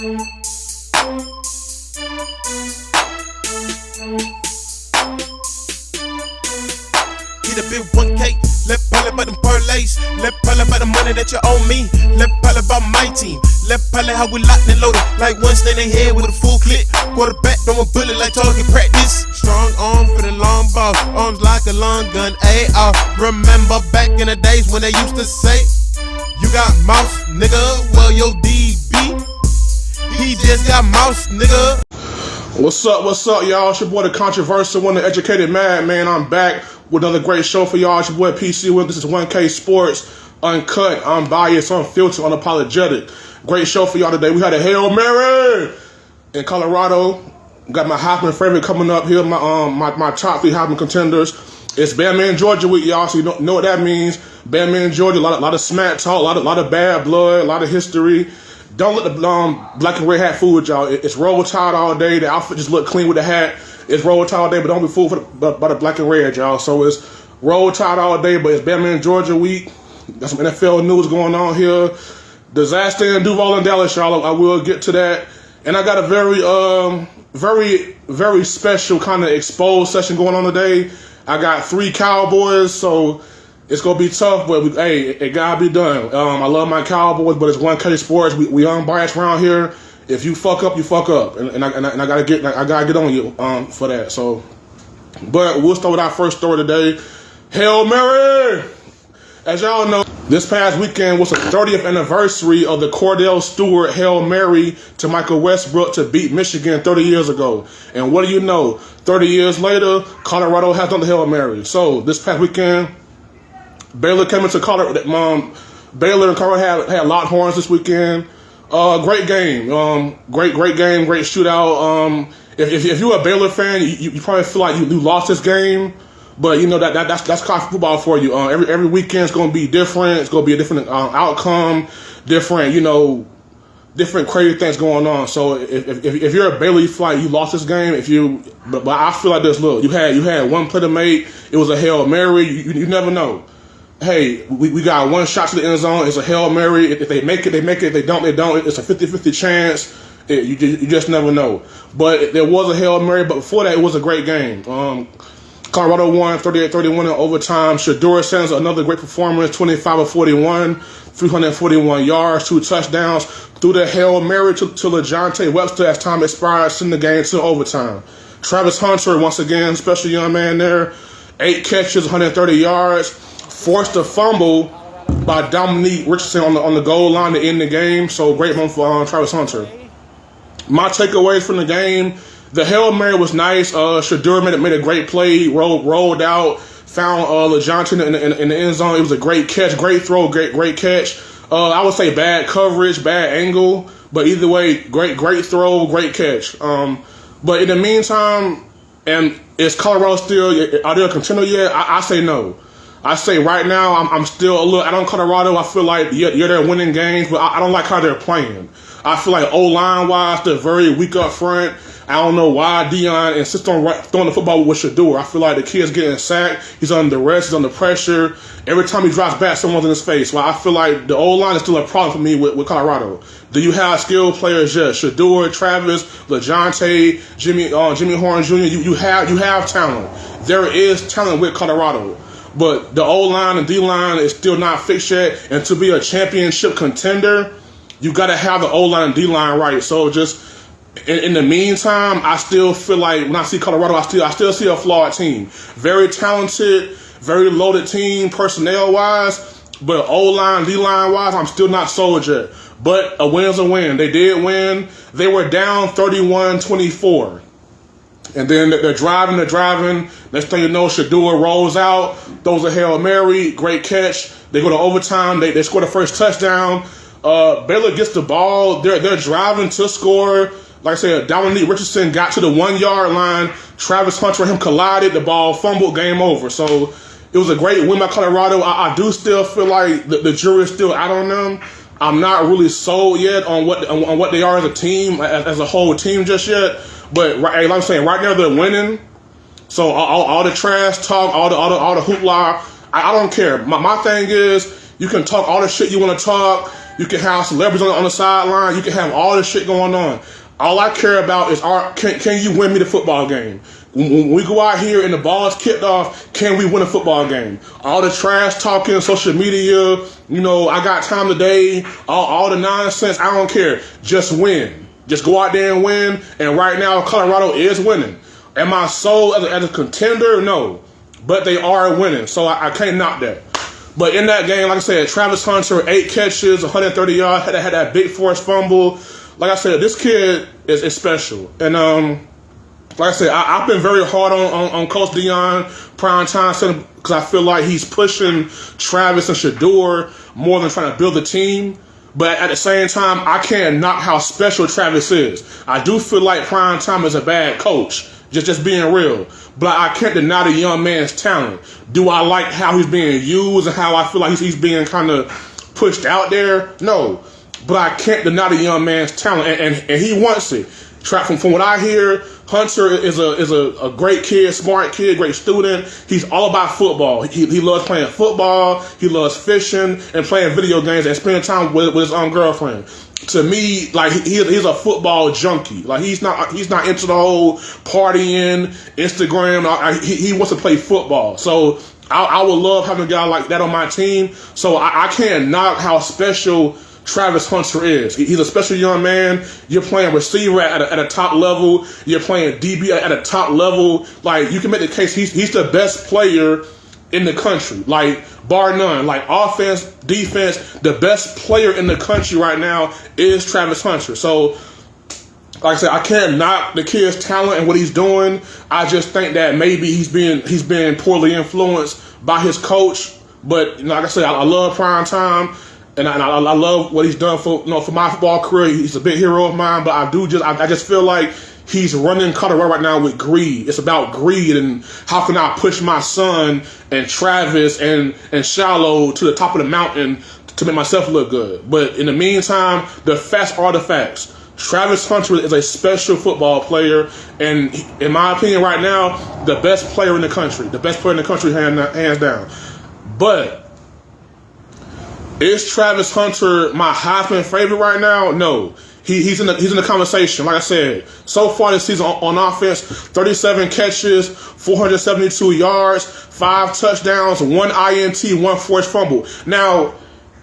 Get a big 1K, let's probably about them parlays. Let's probably about the money that you owe me. Let's probably about my team. Let's probably how we locked and loaded. Like one stay in head with a full clip. Quarterback throwing bullet like target practice. Strong arm for the long ball. Arms like a long gun. AR. Remember back in the days when they used to say, you got mouse, nigga. Well, your DB, he just got mouse, nigga. What's up, y'all? It's your boy, the controversial one, the educated madman. I'm back with another great show for y'all. It's your boy, PC Will. This is 1K Sports, Uncut, unbiased, unfiltered, unapologetic. Great show for y'all today. We had a Hail Mary in Colorado. Got my Heisman favorite coming up here, my top 3 Heisman contenders. It's Bama Georgia week, y'all, so you know what that means. Bama Georgia, a lot of smack talk, a lot of bad blood, a lot of history. Don't let the black and red hat fool with y'all. It's Roll Tide all day. The outfit just look clean with the hat. It's Roll Tide all day, but don't be fooled by the black and red, y'all. So it's Roll Tide all day, but it's Bama Georgia week. Got some NFL news going on here. Disaster in Duval and Dallas, y'all. I will get to that. And I got a very special kind of exposed session going on today. I got 3 Cowboys, so it's going to be tough, but it got to be done. I love my Cowboys, but it's 1K Sports. We unbiased around here. If you fuck up, you fuck up. And I got to get on you for that. So, but we'll start with our first story today. Hail Mary! As y'all know, this past weekend was the 30th anniversary of the Cordell Stewart Hail Mary to Michael Westbrook to beat Michigan 30 years ago. And what do you know? 30 years later, Colorado has done the Hail Mary. So this past weekend, Baylor came into Colorado. Baylor and Colorado had Longhorns this weekend. Great game. Great game. Great shootout. If you're a Baylor fan, you probably feel like you lost this game. But you know that's college football for you. Every weekend's gonna be different. It's gonna be a different outcome, different crazy things going on. So if you're a Baylor, you feel like you lost this game. But I feel like this. Look, you had one play to make. It was a Hail Mary. You never know. Hey, we got one shot to the end zone. It's a Hail Mary. If they make it, they make it. If they don't, they don't. It's a 50-50 chance. You just never know. But there was a Hail Mary. But before that, it was a great game. Colorado won 38-31 in overtime. Shedeur Sanders, another great performance, 25 of 41, 341 yards, 2 touchdowns. Threw the Hail Mary to LaJohntay Webster as time expired, sending the game to overtime. Travis Hunter, once again, special young man there, 8 catches, 130 yards, forced a fumble by Dominique Richardson on the goal line to end the game. So great moment for Travis Hunter. My takeaways from the game: the Hail Mary was nice. Shedeur made a great play, rolled out, found LaJohntay in the end zone. It was a great catch, great throw, great catch. I would say bad coverage, bad angle, but either way, great throw, great catch. But in the meantime, and is Colorado still, are they a contender yet? I say no. I say right now, I'm still a little, I don't Colorado, I feel like they're winning games, but I don't like how they're playing. I feel like O-line wise, they're very weak up front. I don't know why Deion insists on throwing the football with Shedeur. I feel like the kid's getting sacked. He's under rest. He's under pressure. Every time he drops back, someone's in his face. Well, I feel like the O-line is still a problem for me with Colorado. Do you have skilled players? Yes. Shedeur, Travis, LaJohntay, Jimmy Horn Jr. You have talent. There is talent with Colorado. But the O-line and D-line is still not fixed yet. And to be a championship contender, you got to have the O-line and D-line right. So just in the meantime, I still feel like when I see Colorado, I still see a flawed team. Very talented, very loaded team personnel-wise, but O-line, D-line-wise, I'm still not sold yet. But a win is a win. They did win. They were down 31-24. And then they're driving. Next thing you know, Shedeur rolls out, throws a Hail Mary, great catch. They go to overtime. They score the first touchdown. Baylor gets the ball. They're driving to score. Like I said, Dominique Richardson got to the 1-yard line. Travis Hunter and him collided. The ball fumbled. Game over. So it was a great win by Colorado. I do still feel like the jury is still out on them. I'm not really sold yet on what they are as a team, as a whole team just yet. But like I'm saying, right now they're winning. So all the trash talk, all the hoopla, I don't care. My thing is, you can talk all the shit you want to talk. You can have celebrities on the sideline. You can have all this shit going on. All I care about is can you win me the football game? When we go out here and the ball's kicked off, can we win a football game? All the trash talking, social media, I got time today, all the nonsense, I don't care. Just win. Just go out there and win. And right now, Colorado is winning. Am I sold as a contender? No. But they are winning, so I can't knock that. But in that game, like I said, Travis Hunter, 8 catches, 130 yards, had that big forced fumble. Like I said, this kid is special. And like I said, I've been very hard on Coach Deion primetime because I feel like he's pushing Travis and Shador more than trying to build a team. But at the same time, I can't knock how special Travis is. I do feel like primetime is a bad coach, just being real. But I can't deny the young man's talent. Do I like how he's being used and how I feel like he's being kind of pushed out there? No. But I can't deny the young man's talent, and he wants it. From what I hear, Hunter is a great kid, smart kid, great student. He's all about football. He loves playing football. He loves fishing and playing video games and spending time with his own girlfriend. To me, like he's a football junkie. Like he's not into the whole partying, Instagram. He wants to play football. So I would love having a guy like that on my team. So I can't knock how special Travis Hunter is. He's a special young man. You're playing receiver at a top level. You're playing DB at a top level. Like, you can make the case he's the best player in the country. Like, bar none. Like, offense, defense, the best player in the country right now is Travis Hunter. So, like I said, I can't knock the kid's talent and what he's doing. I just think that maybe he's being poorly influenced by his coach. But, like I said, I love prime time. And I love what he's done for my football career. He's a big hero of mine, but I just feel like he's running Colorado right now with greed. It's about greed and how can I push my son and Travis and Shallow to the top of the mountain to make myself look good. But in the meantime, the facts are the facts. Travis Hunter is a special football player, and in my opinion right now, the best player in the country. The best player in the country, hands down. But is Travis Hunter my Heisman favorite right now? No. He's in the conversation. Like I said, so far this season on offense, 37 catches, 472 yards, 5 touchdowns, 1 INT, 1 forced fumble. Now,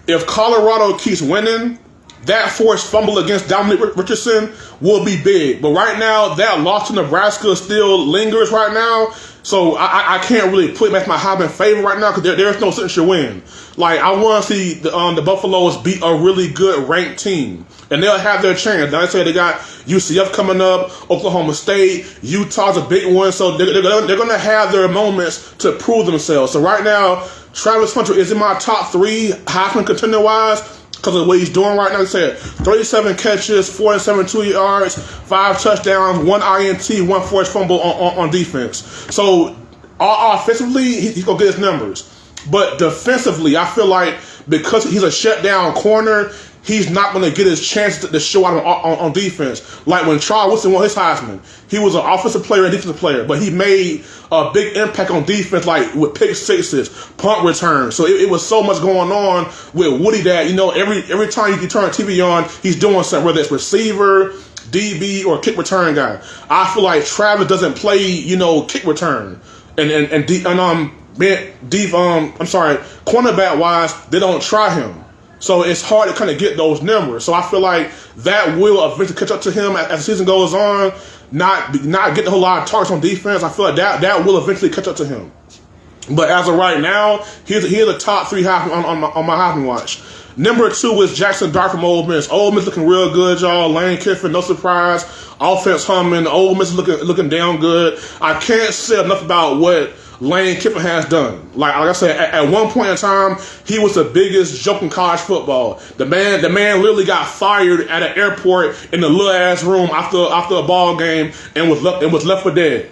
if Colorado keeps winning, that forced fumble against Dominic Richardson will be big. But right now, that loss to Nebraska still lingers right now. So I can't really put him as my Heisman favorite right now because there's no signature win. Like, I want to see the Buffaloes beat a really good ranked team. And they'll have their chance. Like I said, they got UCF coming up, Oklahoma State, Utah's a big one. So they're going to have their moments to prove themselves. So right now, Travis Hunter is in my top 3 Heisman contender-wise because of what he's doing right now. Like I said, 37 catches, 472 yards, 5 touchdowns, 1 INT, 1 forced fumble on defense. So offensively, he's going to get his numbers. But defensively, I feel like because he's a shutdown corner, he's not going to get his chance to show out on defense. Like when Charles Woodson won his Heisman, he was an offensive player and defensive player, but he made a big impact on defense, like with pick sixes, punt returns. So it was so much going on with Woody that, every time you turn the TV on, he's doing something, whether it's receiver, DB, or kick return guy. I feel like Travis doesn't play, kick return. Cornerback wise, they don't try him. So it's hard to kind of get those numbers. So I feel like that will eventually catch up to him as the season goes on. Not getting a whole lot of targets on defense. I feel like that will eventually catch up to him. But as of right now, here's the top 3 on my Heisman watch. Number 2 is Jackson Dart from Ole Miss. Ole Miss looking real good, y'all. Lane Kiffin, no surprise. Offense humming. Ole Miss looking damn good. I can't say enough about what Lane Kiffin has done. Like I said, at one point in time, he was the biggest joke in college football. The man literally got fired at an airport in the little ass room after a ball game and was left for dead.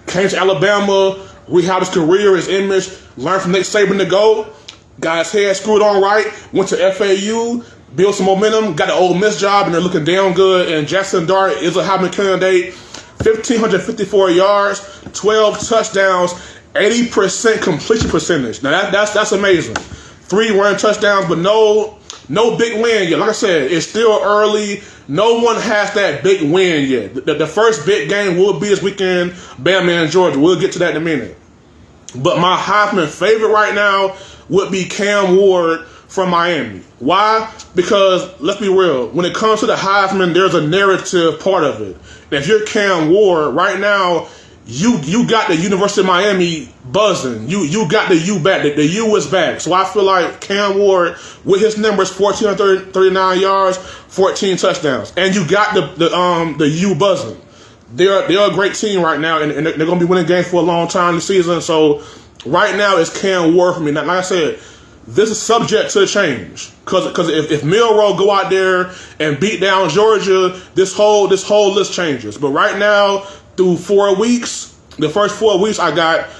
Came to Alabama, rehabbed his career, his image, learned from Nick Saban to go, got his head screwed on right, went to FAU, built some momentum, got an Ole Miss job, and they're looking damn good. And Jackson Dart is a Heisman candidate. 1,554 yards, 12 touchdowns, 80% completion percentage. Now that's amazing. 3 running touchdowns, but no No big win yet. Like I said, it's still early. No one has that big win yet. The first big game will be this weekend, Bama and Georgia. We'll get to that in a minute. But my Heisman favorite right now would be Cam Ward from Miami. Why? Because, let's be real, when it comes to the Heisman, there's a narrative part of it. And if you're Cam Ward, right now, you got the University of Miami buzzing. You got the U back. The U is back. So I feel like Cam Ward, with his numbers, 1,439 yards, 14 touchdowns. And you got the U buzzing. They're a great team right now, and they're going to be winning games for a long time this season. So right now, it's Cam Ward for me. Now, like I said, this is subject to change, because if Milroe go out there and beat down Georgia, this whole list changes. But right now, through 4 weeks, the first 4 weeks, I got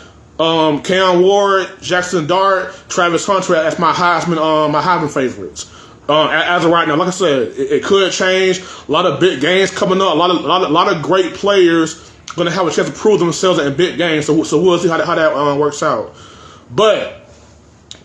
Cam Ward, Jackson Dart, Travis Hunter as my Heisman favorites. As of right now, like I said, it could change. A lot of big games coming up. A lot of great players going to have a chance to prove themselves in big games. So we'll see how that works out. But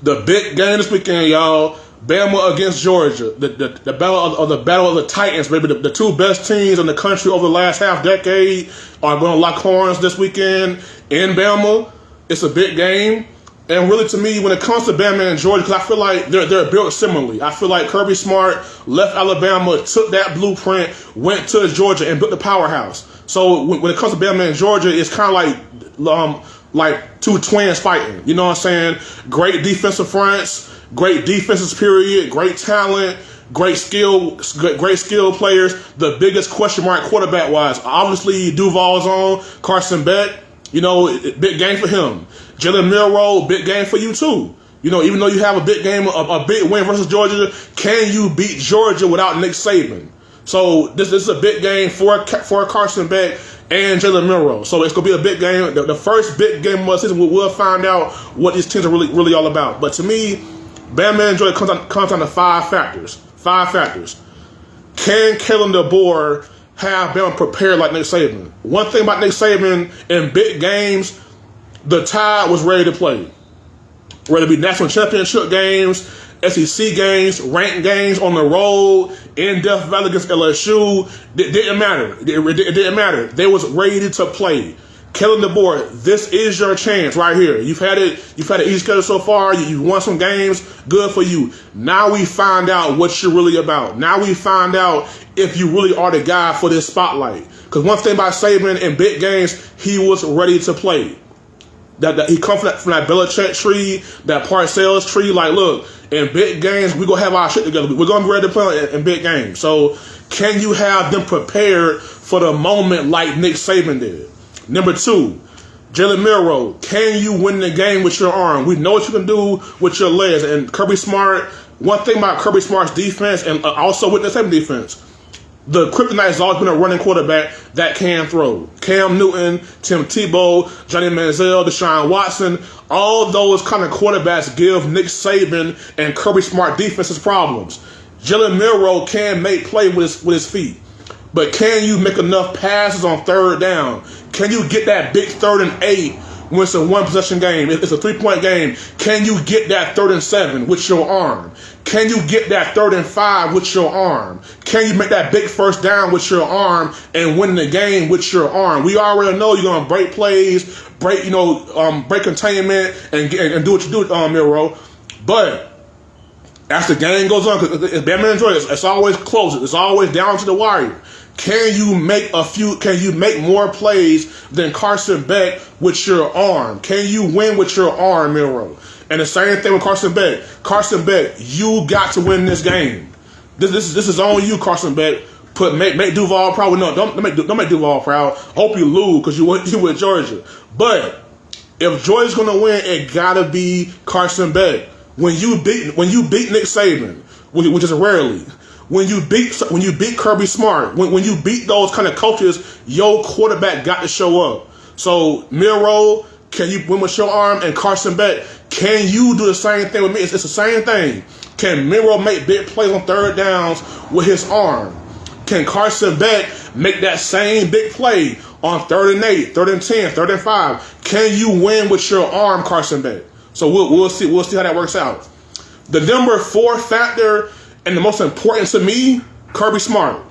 the big game this weekend, y'all, Bama against Georgia. The battle of the Titans, baby. The two best teams in the country over the last half decade are going to lock horns this weekend in Bama. It's a big game. And really, to me, when it comes to Bama and Georgia, because I feel like they're built similarly. I feel like Kirby Smart left Alabama, took that blueprint, went to Georgia, and built the powerhouse. So when it comes to Bama and Georgia, it's kind of like two twins fighting. You know what I'm saying? Great defensive fronts, great defenses, period, great talent, great skill players. The biggest question mark quarterback-wise, obviously, Duval's on, Carson Beck. You know, big game for him. Jalen Milroe, big game for you too. You know, even though you have a big game, a big win versus Georgia, can you beat Georgia without Nick Saban? So this is a big game for Carson Beck and Jalen Milroe. So it's going to be a big game. The first big game of the season, we'll find out what these teams are really all about. But to me, Bama and Georgia comes down to five factors. Can Kalen DeBoer have Bama prepared like Nick Saban? One thing about Nick Saban, in big games, the Tide was ready to play. Whether it be national championship games, SEC games, ranked games on the road, in Death Valley against LSU, it didn't matter. It didn't matter. They was ready to play. Kellen DeBoer, this is your chance right here. You've had an easy schedule so far. You won some games. Good for you. Now we find out what you're really about. Now we find out if you really are the guy for this spotlight. Because one thing about Saban in big games, he was ready to play. That he come from that Belichick tree, that Parcells tree. Like, look, in big games, we're going to have our shit together. We're going to be ready to play in big games. So can you have them prepared for the moment like Nick Saban did? Number two, Jalen Milroe, can you win the game with your arm? We know what you can do with your legs. And Kirby Smart, one thing about Kirby Smart's defense, and also with the same defense, the kryptonite has always been a running quarterback that can throw. Cam Newton, Tim Tebow, Johnny Manziel, Deshaun Watson, all those kind of quarterbacks give Nick Saban and Kirby Smart defenses problems. Jalen Milroe can make play with his feet. But can you make enough passes on third down? Can you get that big 3rd and 8 when it's a one-possession game? It's a 3-point game. Can you get that 3rd and 7 with your arm? Can you get that 3rd and 5 with your arm? Can you make that big first down with your arm and win the game with your arm? We already know you're going to break plays, break containment, and do what you do, Milroe. But as the game goes on, because it's Bama and Georgia, it's always close. It's always down to the wire. Can you make more plays than Carson Beck with your arm? Can you win with your arm, Milroe? And the same thing with Carson Beck. Carson Beck, you got to win this game. This is on you, Carson Beck. Make Duval proud. No, don't make Duval proud. Hope you lose because you with Georgia. But if Georgia's gonna win, it gotta be Carson Beck. When you beat Nick Saban, which is rarely. When you beat Kirby Smart, when you beat those kind of coaches, your quarterback got to show up. So Milroe, can you win with your arm? And Carson Beck, can you do the same thing with me? It's the same thing. Can Milroe make big plays on third downs with his arm? Can Carson Beck make that same big play on 3rd and 8, 3rd and 10, 3rd and 5? Can you win with your arm, Carson Beck? So we'll see how that works out. The number 4 factor and the most important to me, Kirby Smart.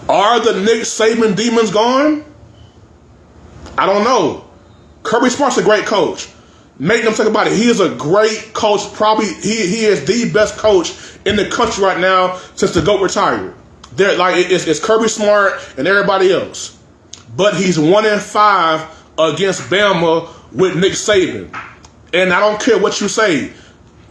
Are the Nick Saban demons gone? I don't know. Kirby Smart's a great coach. Make no mistake about it. He is a great coach. Probably he is the best coach in the country right now since the GOAT retired. It's Kirby Smart and everybody else. But he's 1-5 against Bama with Nick Saban. And I don't care what you say.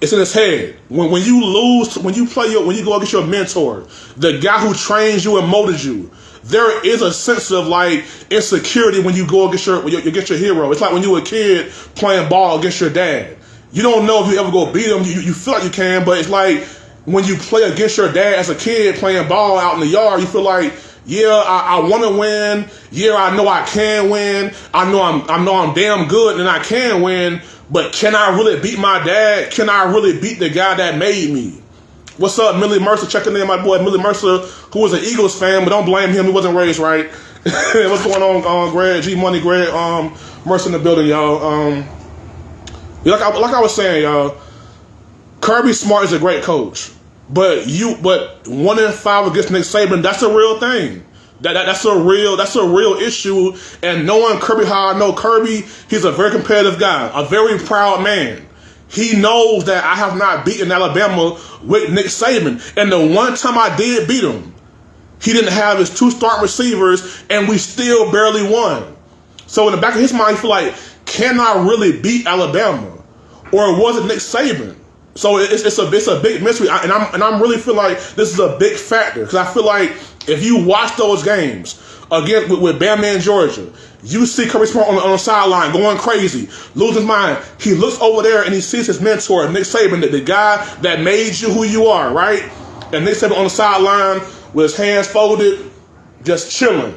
It's in his head. When you lose, when you go against your mentor, the guy who trains you and molded you, there is a sense of like insecurity when you go against your hero. It's like when you were a kid playing ball against your dad. You don't know if you ever go beat him. You feel like you can, but it's like when you play against your dad as a kid playing ball out in the yard, you feel like, yeah, I want to win. Yeah, I know I can win. I know I'm damn good and I can win. But can I really beat my dad? Can I really beat the guy that made me? What's up, Millie Mercer? Checking in, my boy Millie Mercer, who was an Eagles fan, but don't blame him. He wasn't raised right. What's going on, Greg? G Money, Greg, Mercer in the building, y'all. Like I was saying, y'all, Kirby Smart is a great coach, but 1-5 against Nick Saban, that's a real thing. That's a real issue. And knowing Kirby how I know Kirby, he's a very competitive guy, a very proud man. He knows that I have not beaten Alabama with Nick Saban. And the one time I did beat him, he didn't have his 2 starting receivers, and we still barely won. So in the back of his mind, he feel like, can I really beat Alabama? Or was it Nick Saban? So it's a big mystery. And I'm really feel like this is a big factor. Because I feel like if you watch those games, again with Bama and Georgia, you see Kirby Smart on the sideline going crazy, losing his mind. He looks over there and he sees his mentor, Nick Saban, the guy that made you who you are, right? And Nick Saban on the sideline with his hands folded, just chilling.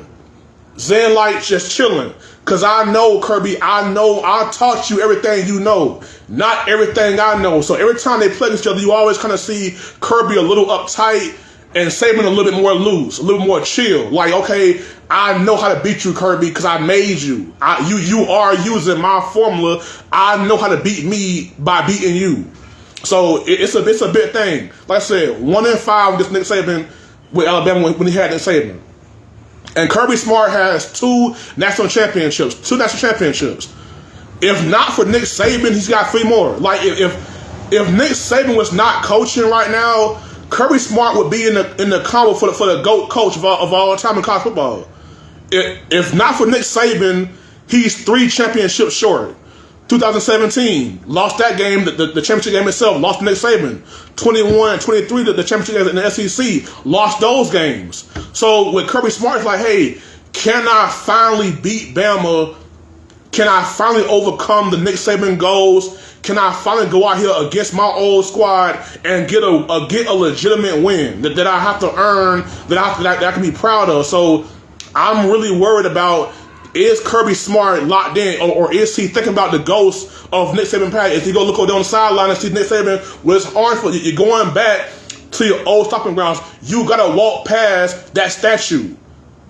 Zen light, just chilling. Because I know, Kirby, I taught you everything you know, not everything I know. So every time they play each other, you always kind of see Kirby a little uptight and Saban a little bit more loose, a little more chill. Like, okay, I know how to beat you, Kirby, because I made you. You are using my formula. I know how to beat me by beating you. So it's a big thing. Like I said, 1-5 against Nick Saban with Alabama when he had Nick Saban. And Kirby Smart has 2 national championships. If not for Nick Saban, he's got 3 more. Like if Nick Saban was not coaching right now, Kirby Smart would be in the combo for the GOAT coach of all time in college football. If not for Nick Saban, he's 3 championships short. 2017, lost that game, the championship game itself, lost to Nick Saban. 21-23, the championship games in the SEC, lost those games. So with Kirby Smart, it's like, hey, can I finally beat Bama? Can I finally overcome the Nick Saban goals? Can I finally go out here against my old squad and get a legitimate win that I have to earn, that I can be proud of? So I'm really worried about, is Kirby Smart locked in, or is he thinking about the ghost of Nick Saban past? Is he go look over on the sideline and see Nick Saban with his arms full? You're going back to your old stopping grounds. You gotta walk past that statue.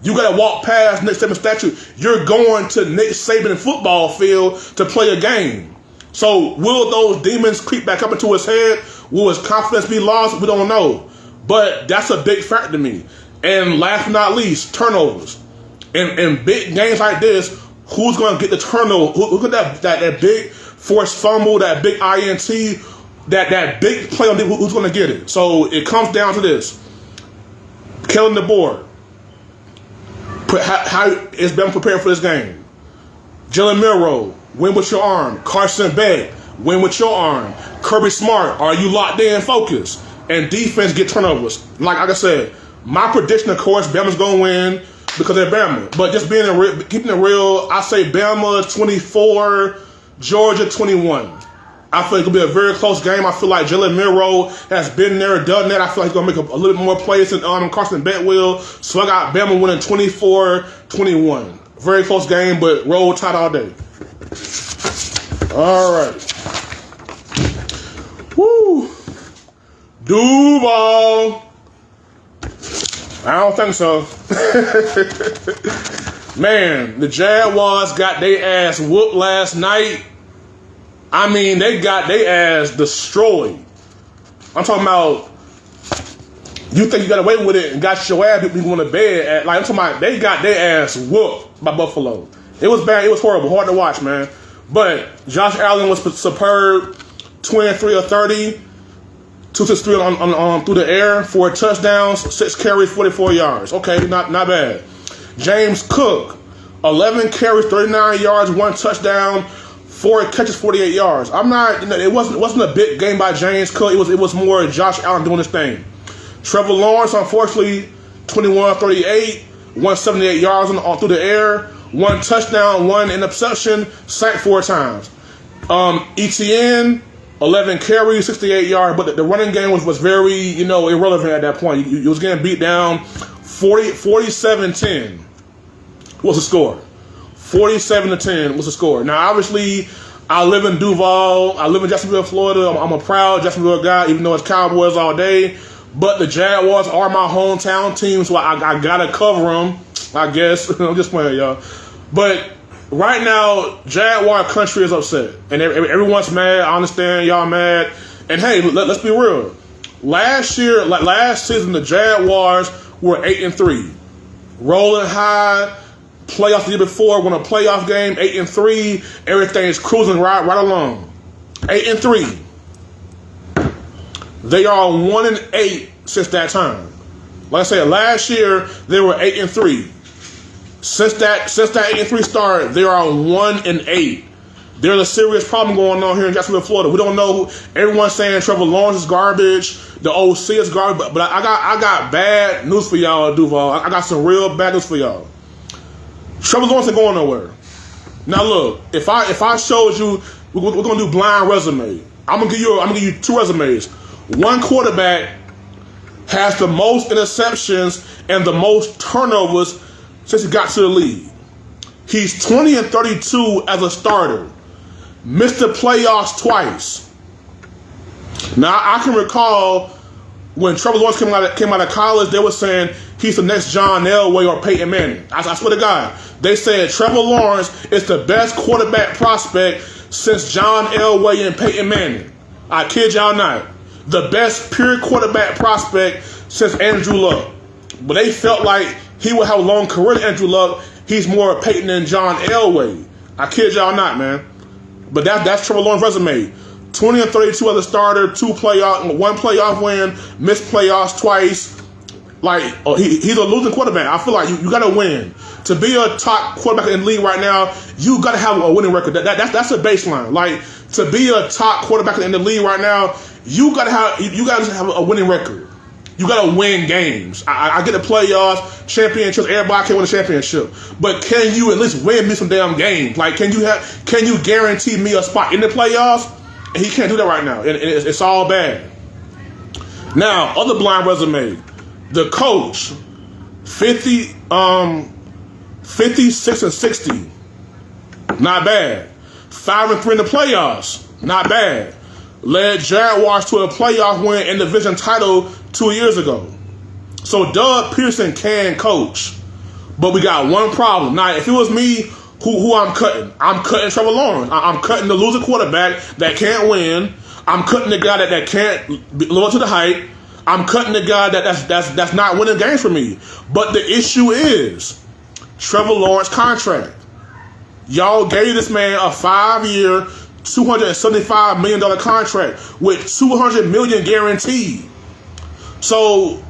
You gotta walk past Nick Saban's statue. You're going to Nick Saban football field to play a game. So will those demons creep back up into his head? Will his confidence be lost? We don't know. But that's a big factor to me. And last but not least, turnovers. In big games like this, who's going to get the turnover? Who got that big forced fumble, that big INT, that big play on who's going to get it? So it comes down to this. Killing the board. How is Bama prepared for this game? Jalen Milroe, win with your arm. Carson Beck, win with your arm. Kirby Smart, are you locked in, focused? And defense get turnovers. Like I said, my prediction, of course, Bama's going to win because they're Bama. But just keeping it real, I say Bama 24, Georgia 21. I feel it's going to be a very close game. I feel like Jalen Milroe has been there, done that. I feel like he's going to make a little bit more plays than Carson Beck will. So I got Bama winning 24-21. Very close game, but roll tide all day. All right. Woo. Duval. I don't think so. Man, the Jaguars got their ass whooped last night. I mean, they got their ass destroyed. I'm talking about You think you got away with it and got your ass beat going to bed. I'm talking about they got their ass whooped by Buffalo. It was bad. It was horrible. Hard to watch, man. But Josh Allen was superb. 23 of 30. 263 on through the air. 4 touchdowns. 6 carries, 44 yards. Okay, not bad. James Cook, 11 carries, 39 yards, 1 touchdown, 4 catches, 48 yards. It wasn't a big game by James Cook. It was more Josh Allen doing his thing. Trevor Lawrence, unfortunately, 21 of 38, 178 yards through the air, 1 touchdown, 1 interception, sacked 4 times. ETN, 11 carries, 68 yards, but the running game was very, irrelevant at that point. You was getting beat down 47-10 was the score. 47-10 was the score. Now, obviously, I live in Duval. I live in Jacksonville, Florida. I'm a proud Jacksonville guy, even though it's Cowboys all day. But the Jaguars are my hometown team, so I got to cover them, I guess. I'm just playing, y'all. But right now, Jaguar country is upset. And everyone's mad. I understand y'all mad. And, hey, let's be real. Last season, the Jaguars were 8-3. Rolling high. Playoffs the year before, won a playoff game, 8-3. Everything is cruising right along. 8-3. They are 1-8 since that time. Like I said, last year they were 8-3. Since that 8-3 start, they are 1-8. There's a serious problem going on here in Jacksonville, Florida. We don't know. Everyone's saying Trevor Lawrence is garbage. The OC is garbage. But I got bad news for y'all, Duval. I got some real bad news for y'all. Trevor Lawrence ain't going nowhere. Now look, if I showed you, we're gonna do blind resume. I'm gonna give you 2 resumes. One quarterback has the most interceptions and the most turnovers since he got to the league. He's 20-32 as a starter. Missed the playoffs twice. Now I can recall when Trevor Lawrence came out of college, they were saying he's the next John Elway or Peyton Manning. I swear to God. They said Trevor Lawrence is the best quarterback prospect since John Elway and Peyton Manning. I kid y'all not. The best pure quarterback prospect since Andrew Luck. But they felt like he would have a long career than Andrew Luck. He's more Peyton than John Elway. I kid y'all not, man. But that's Trevor Lawrence's resume. 20-32 as a starter, 1 playoff win, missed playoffs twice. He's a losing quarterback. I feel like you got to win. To be a top quarterback in the league right now, you got to have a winning record. That's a baseline. To be a top quarterback in the league right now, you got to have a winning record. You got to win games. I get the playoffs, championships. Everybody can win a championship, but can you at least win me some damn games? Can you guarantee me a spot in the playoffs? And he can't do that right now, and it's all bad. Now, other blind resume, the coach, 56-60, not bad. 5-3 in the playoffs, not bad. Led Jaguars to a playoff win and division title 2 years ago. So Doug Pearson can coach, but we got one problem. Now, if it was me, who I'm cutting? I'm cutting Trevor Lawrence. I'm cutting the loser quarterback that can't win. I'm cutting the guy that can't live up to the hype. I'm cutting the guy that's not winning games for me. But the issue is Trevor Lawrence contract. Y'all gave this man a 5-year, $275 million contract with $200 million guaranteed. So,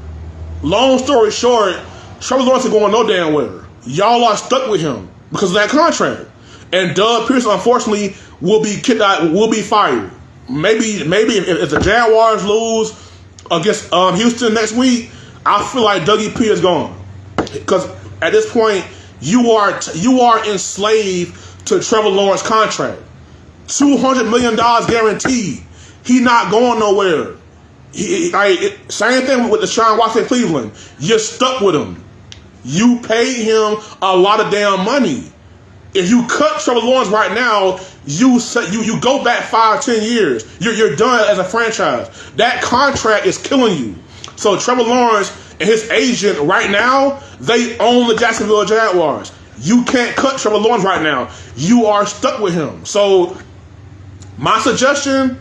long story short, Trevor Lawrence is going no damn where. Y'all are stuck with him because of that contract. And Doug Pearson, unfortunately, will be kicked out, will be fired. Maybe if the Jaguars lose against Houston next week, I feel like Dougie P is gone. Because at this point, you are enslaved to Trevor Lawrence's contract. $200 million guaranteed. He not going nowhere. Same thing with Deshaun Watson in Cleveland. You're stuck with him. You pay him a lot of damn money. If you cut Trevor Lawrence right now, you go back 5-10 years. You're done as a franchise. That contract is killing you. So Trevor Lawrence and his agent right now, they own the Jacksonville Jaguars. You can't cut Trevor Lawrence right now. You are stuck with him. So my suggestion,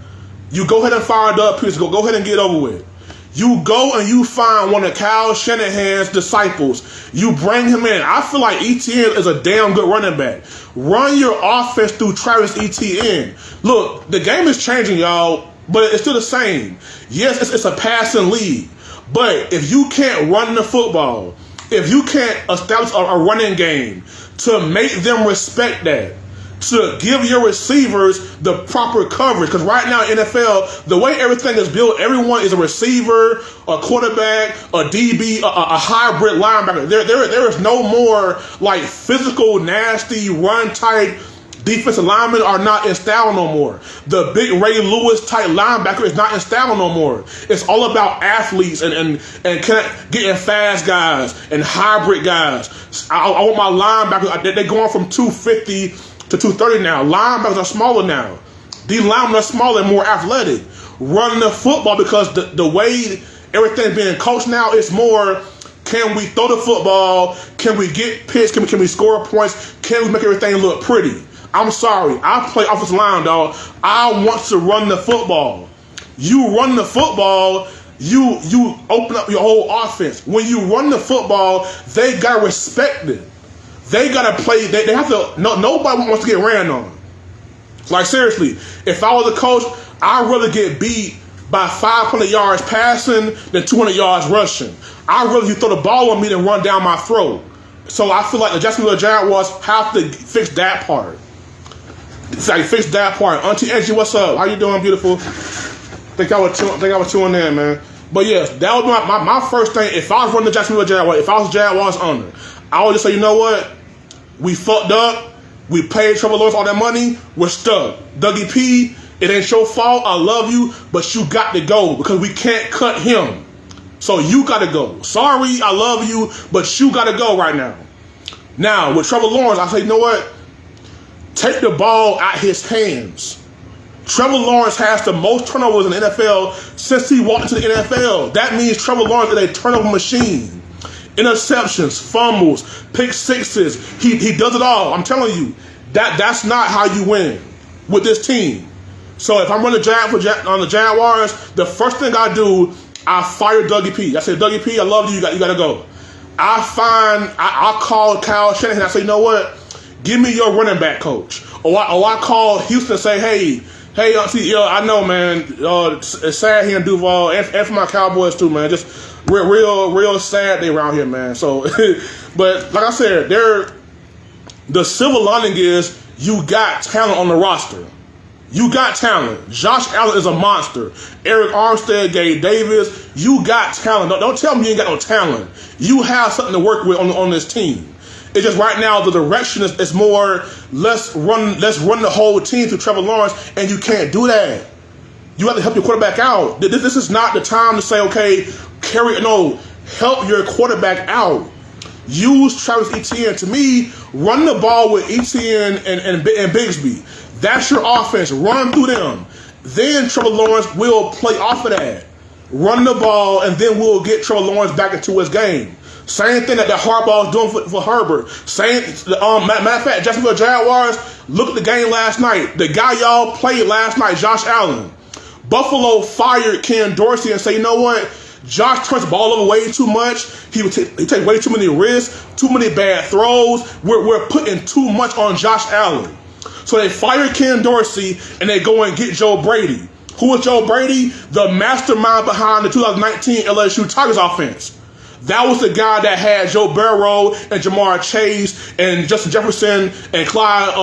you go ahead and fire Doug Pearson. Go ahead and get it over with. You go and you find one of Kyle Shanahan's disciples. You bring him in. I feel like ETN is a damn good running back. Run your offense through Travis Etienne. Look, the game is changing, y'all, but it's still the same. Yes, it's a passing league, but if you can't run the football, if you can't establish a running game to make them respect that, to give your receivers the proper coverage. Because right now in NFL, the way everything is built, everyone is a receiver, a quarterback, a DB, a hybrid linebacker. There is no more like physical, nasty, run type defensive linemen are not in style no more. The big Ray Lewis type linebacker is not in style no more. It's all about athletes and getting fast guys and hybrid guys. I want my linebackers. They're going from 250 to 230 now. Linebackers are smaller now. These linemen are smaller and more athletic. Running the football because the way everything's being coached now, it's more, can we throw the football? Can we get picks? Can we score points? Can we make everything look pretty? I'm sorry. I play offensive line, dog. I want to run the football. You run the football, you open up your whole offense. When you run the football, they got to respect it. They got to play. They have to. Nobody wants to get ran on. Like, seriously, if I was a coach, I'd rather get beat by 500 yards passing than 200 yards rushing. I'd rather you throw the ball on me than run down my throat. So I feel like the Jacksonville Jaguars have to fix that part. Fix that part. Auntie Angie, what's up? How you doing, beautiful? Think I was tuning in, man. But yes, that would be my first thing. If I was running the Jacksonville Jaguars, if I was Jaguars owner, I would just say, you know what? We fucked up. We paid Trevor Lawrence all that money. We're stuck. Dougie P, it ain't your fault. I love you, but you got to go because we can't cut him. So you got to go. Sorry, I love you, but you got to go right now. Now, with Trevor Lawrence, I say, you know what? Take the ball out his hands. Trevor Lawrence has the most turnovers in the NFL since he walked into the NFL. That means Trevor Lawrence is a turnover machine. Interceptions, fumbles, pick sixes. He does it all. I'm telling you, that's not how you win with this team. So if I'm running on the Jaguars, the first thing I do, I fire Dougie P. I say, Dougie P, I love you. You got to go. I call Kyle Shanahan. I say, you know what? Give me your running back coach. Or I call Houston and say, hey, I know, man. It's sad here in Duval, and for my Cowboys too, man. Just real sad they around here, man. So, but like I said, the silver lining is you got talent on the roster. You got talent. Josh Allen is a monster. Eric Armstead, Gabe Davis, you got talent. Don't tell me you ain't got no talent. You have something to work with on this team. It's just right now the direction is more let's run the whole team through Trevor Lawrence, and you can't do that. You have to help your quarterback out. This is not the time to say, okay, help your quarterback out. Use Travis Etienne. To me, run the ball with Etienne and Bigsby. That's your offense. Run through them. Then Trevor Lawrence will play off of that. Run the ball, and then we'll get Trevor Lawrence back into his game. Same thing that Harbaugh is doing for Herbert. Matter of fact, Jacksonville Jaguars, look at the game last night. The guy y'all played last night, Josh Allen. Buffalo fired Ken Dorsey and say, you know what? Josh turns the ball over way too much. He take way too many risks, too many bad throws. We're putting too much on Josh Allen. So they fire Ken Dorsey and they go and get Joe Brady. Who is Joe Brady? The mastermind behind the 2019 LSU Tigers offense. That was the guy that had Joe Burrow and Jamar Chase and Justin Jefferson and Clyde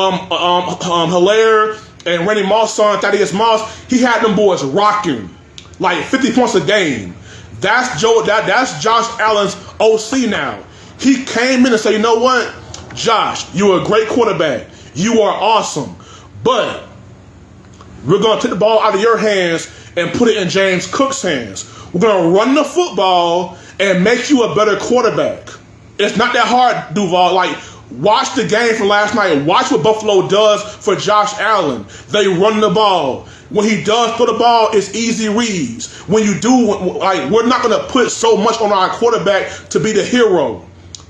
Hilaire and Randy Moss and Thaddeus Moss. He had them boys rocking like 50 points a game. That's Josh Allen's OC now. He came in and said, you know what, Josh, you're a great quarterback. You are awesome. But we're going to take the ball out of your hands and put it in James Cook's hands. We're going to run the football and make you a better quarterback. It's not that hard, Duval. Like, watch the game from last night. Watch what Buffalo does for Josh Allen. They run the ball. When he does throw the ball, it's easy reads. When you do, we're not going to put so much on our quarterback to be the hero.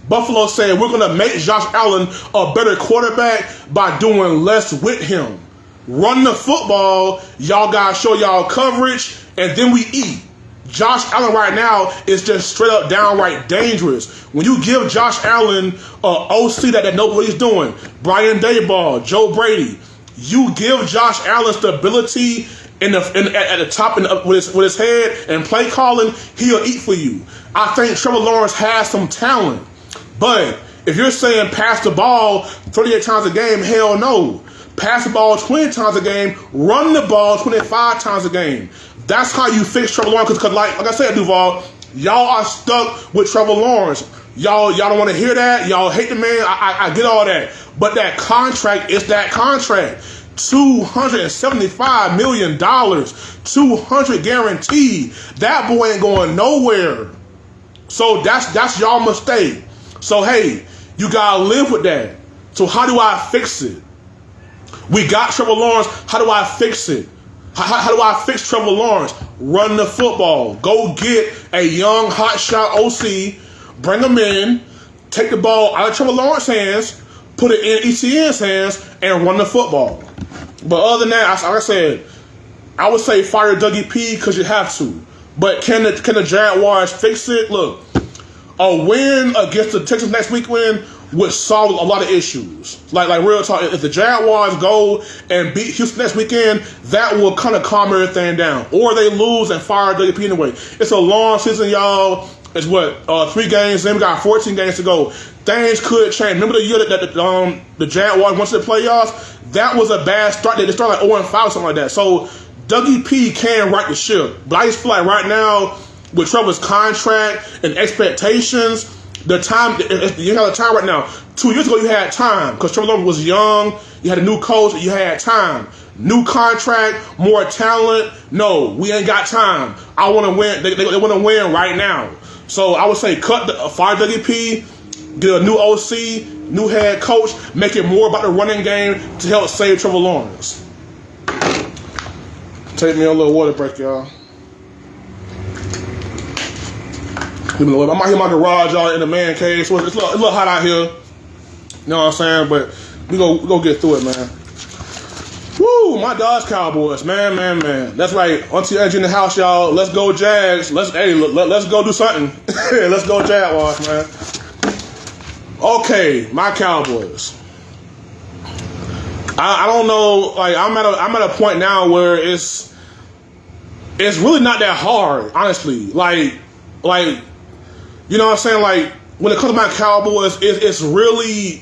Buffalo said we're going to make Josh Allen a better quarterback by doing less with him. Run the football. Y'all guys show y'all coverage, and then we eat. Josh Allen right now is just straight up downright dangerous. When you give Josh Allen OC that nobody's doing, Brian Daboll, Joe Brady, you give Josh Allen stability at the top with his head and play calling, he'll eat for you. I think Trevor Lawrence has some talent, but if you're saying pass the ball 38 times a game, hell no. Pass the ball 20 times a game, run the ball 25 times a game. That's how you fix Trevor Lawrence. Because like I said, Duval, y'all are stuck with Trevor Lawrence. Y'all don't want to hear that. Y'all hate the man. I get all that. But that contract is that contract. $275 million. $200 guaranteed. That boy ain't going nowhere. So that's y'all mistake. So hey, you gotta live with that. So how do I fix it? We got Trevor Lawrence. How do I fix it? How do I fix Trevor Lawrence? Run the football. Go get a young hotshot OC. Bring him in. Take the ball out of Trevor Lawrence's hands. Put it in ETN's hands and run the football. But other than that, like I said, I would say fire Dougie P because you have to. But can the Jaguars fix it? Look, a win against the Texans next week would solve a lot of issues. Like real talk, if the Jaguars go and beat Houston next weekend, that will kind of calm everything down. Or they lose and fire WP anyway. It's a long season, y'all. It's 3 games in. We got 14 games to go. Things could change. Remember the year that the Jaguars went to the playoffs? That was a bad start. They started like 0-5 or something like that. So Dougie P can right the ship. But I just feel like right now, with Trevor's contract and expectations, the time, you have the time right now. 2 years ago, you had time because Trevor Lawrence was young. You had a new coach. You had time. New contract, more talent. No, we ain't got time. I want to win. They want to win right now. So I would say fire Dougie P, get a new OC, new head coach, make it more about the running game to help save Trevor Lawrence. Take me a little water break, y'all. I'm out here in my garage, y'all, in the man cave. So it's a little hot out here. You know what I'm saying? But we go get through it, man. Woo, my Dodge Cowboys, man. That's right. Auntie Edge in the house, y'all. Let's go Jags. Let's go do something. Let's go Jaguars, man. Okay, my Cowboys. I don't know. Like I'm at a point now where it's really not that hard, honestly. Like you know what I'm saying? Like when it comes to my Cowboys, it's really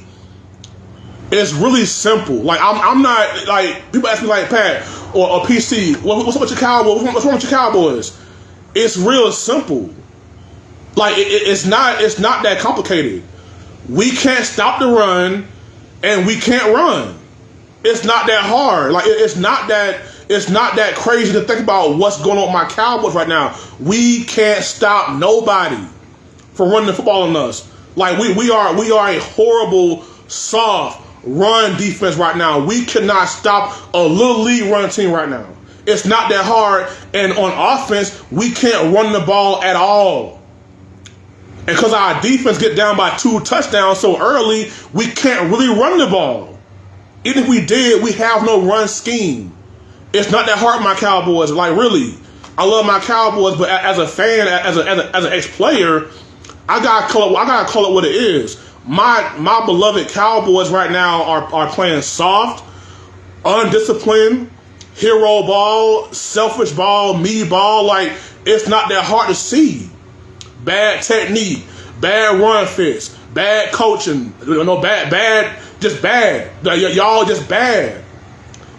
simple. Like I'm not like people ask me like Pat or PC, what's up with your Cowboys? What's wrong with your Cowboys? It's real simple. Like it's not that complicated. We can't stop the run, and we can't run. It's not that hard. Like it's not that crazy to think about what's going on with my Cowboys right now. We can't stop nobody from running the football on us. Like we are a horrible, soft run defense right now. We cannot stop a little league run team right now. It's not that hard. And on offense, we can't run the ball at all. And because our defense get down by 2 touchdowns so early, we can't really run the ball. Even if we did, we have no run scheme. It's not that hard, my Cowboys. Like really, I love my Cowboys, but as a fan, as an ex-player, I gotta call it what it is. My beloved Cowboys right now are playing soft, undisciplined, hero ball, selfish ball, me ball. Like it's not that hard to see. Bad technique, bad run fits, bad coaching, just bad. Y'all just bad.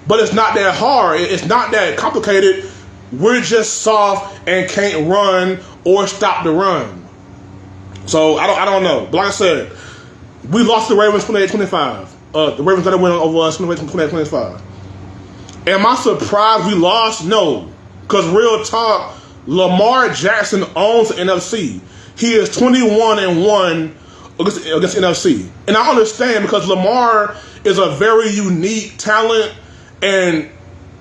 But it's not that hard. It's not that complicated. We're just soft and can't run or stop the run. So I don't know. But like I said, we lost the Ravens 28-25. The Ravens got to win over us 28-25. Am I surprised we lost? No. Because real talk, Lamar Jackson owns the NFC. He is 21-1 against NFC. And I understand because Lamar is a very unique talent, and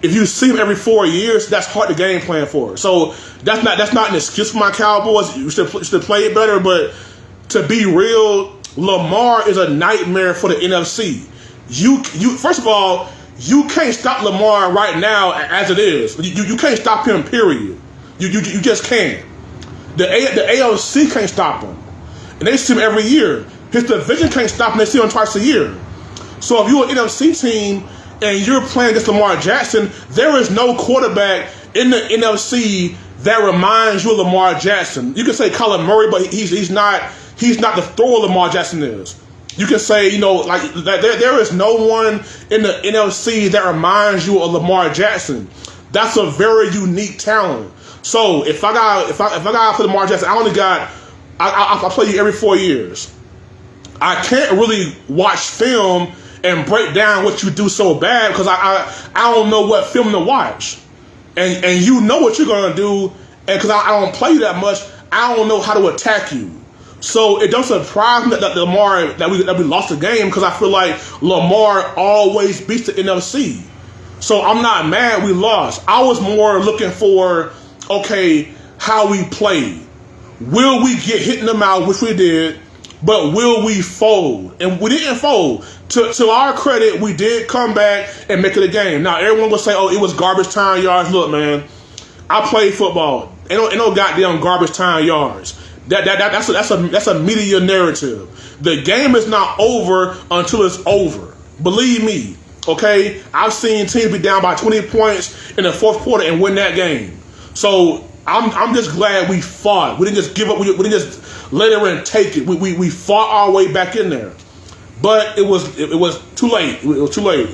if you see him every 4 years, that's hard to game plan for. So that's not an excuse for my Cowboys. You should play it better, but to be real, Lamar is a nightmare for the NFC. You first of all, you can't stop Lamar right now as it is. You can't stop him, period. You just can't. The ALC can't stop him. And they see him every year. His division can't stop him. They see him twice a year. So if you're an NFC team and you're playing against Lamar Jackson, there is no quarterback in the NFC that reminds you of Lamar Jackson. You can say Kyler Murray, but he's not the thrower Lamar Jackson is. You can say, like there is no one in the NFC that reminds you of Lamar Jackson. That's a very unique talent. So if I got to play Lamar Jackson, I play you every 4 years. I can't really watch film and break down what you do so bad because I don't know what film to watch. And you know what you're gonna do, and because I don't play you that much, I don't know how to attack you. So it don't surprise me that we lost the game because I feel like Lamar always beats the NFC. So I'm not mad we lost. I was more looking for, okay, how we played. Will we get hit in the mouth, which we did, but will we fold? And we didn't fold. To our credit, we did come back and make it a game. Now, everyone will say, oh, it was garbage time yards. Look, man, I played football. Ain't no goddamn garbage time yards. That's a media narrative. The game is not over until it's over. Believe me, okay? I've seen teams be down by 20 points in the fourth quarter and win that game. So I'm just glad we fought. We didn't just give up. We didn't just let it and take it. We fought our way back in there. But it was too late. It was too late.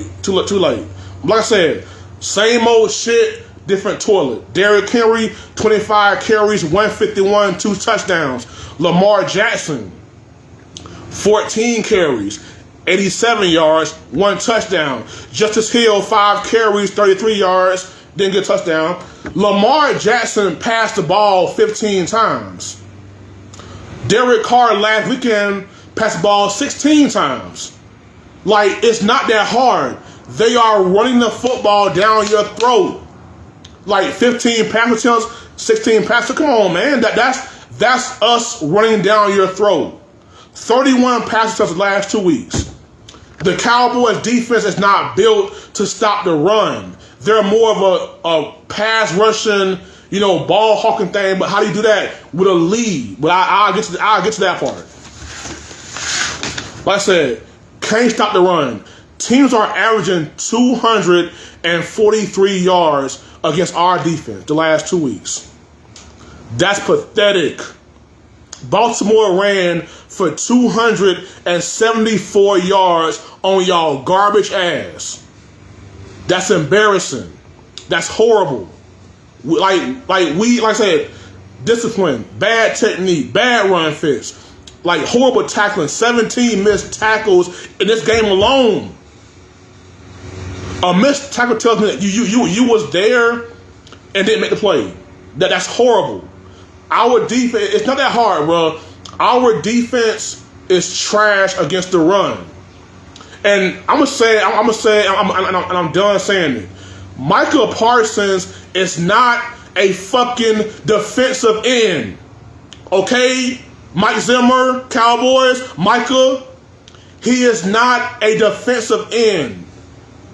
Like I said, same old shit, different toilet. Derrick Henry, 25 carries, 151, 2 touchdowns. Lamar Jackson, 14 carries, 87 yards, 1 touchdown. Justice Hill, 5 carries, 33 yards, didn't get a touchdown. Lamar Jackson passed the ball 15 times. Derek Carr last weekend passed the ball 16 times. Like, it's not that hard. They are running the football down your throat. Like 15 pass attempts, 16 passes. Come on, man. That's us running down your throat. 31 pass attempts the last 2 weeks. The Cowboys defense is not built to stop the run. They're more of a pass rushing, ball hawking thing. But how do you do that? With a lead. But I'll get to that part. Like I said, can't stop the run. Teams are averaging 243 yards against our defense the last 2 weeks. That's pathetic. Baltimore ran for 274 yards on y'all garbage ass. That's embarrassing. That's horrible. Like I said, discipline, bad technique, bad run fits, like horrible tackling, 17 missed tackles in this game alone. A missed tackle tells me that you was there and didn't make the play. That's horrible. Our defense, it's not that hard, bro. Our defense is trash against the run. And I'm done saying it. Micah Parsons is not a fucking defensive end. Okay? Mike Zimmer, Cowboys, Micah, he is not a defensive end.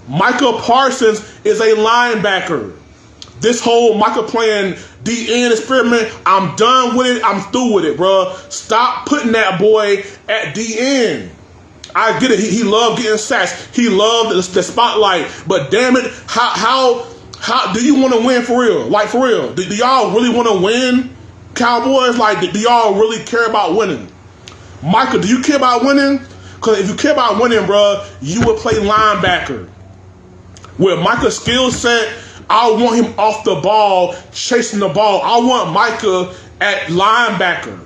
Micah Parsons is a linebacker. This whole Micah playing DN experiment, I'm done with it. I'm through with it, bro. Stop putting that boy at DN. I get it. He loved getting sacks. He loved the spotlight. But damn it, how do you want to win for real? Like, for real. Do y'all really want to win, Cowboys? Like, do y'all really care about winning? Micah, do you care about winning? Because if you care about winning, bro, you would play linebacker. With Micah's skill set, I want him off the ball, chasing the ball. I want Micah at linebacker,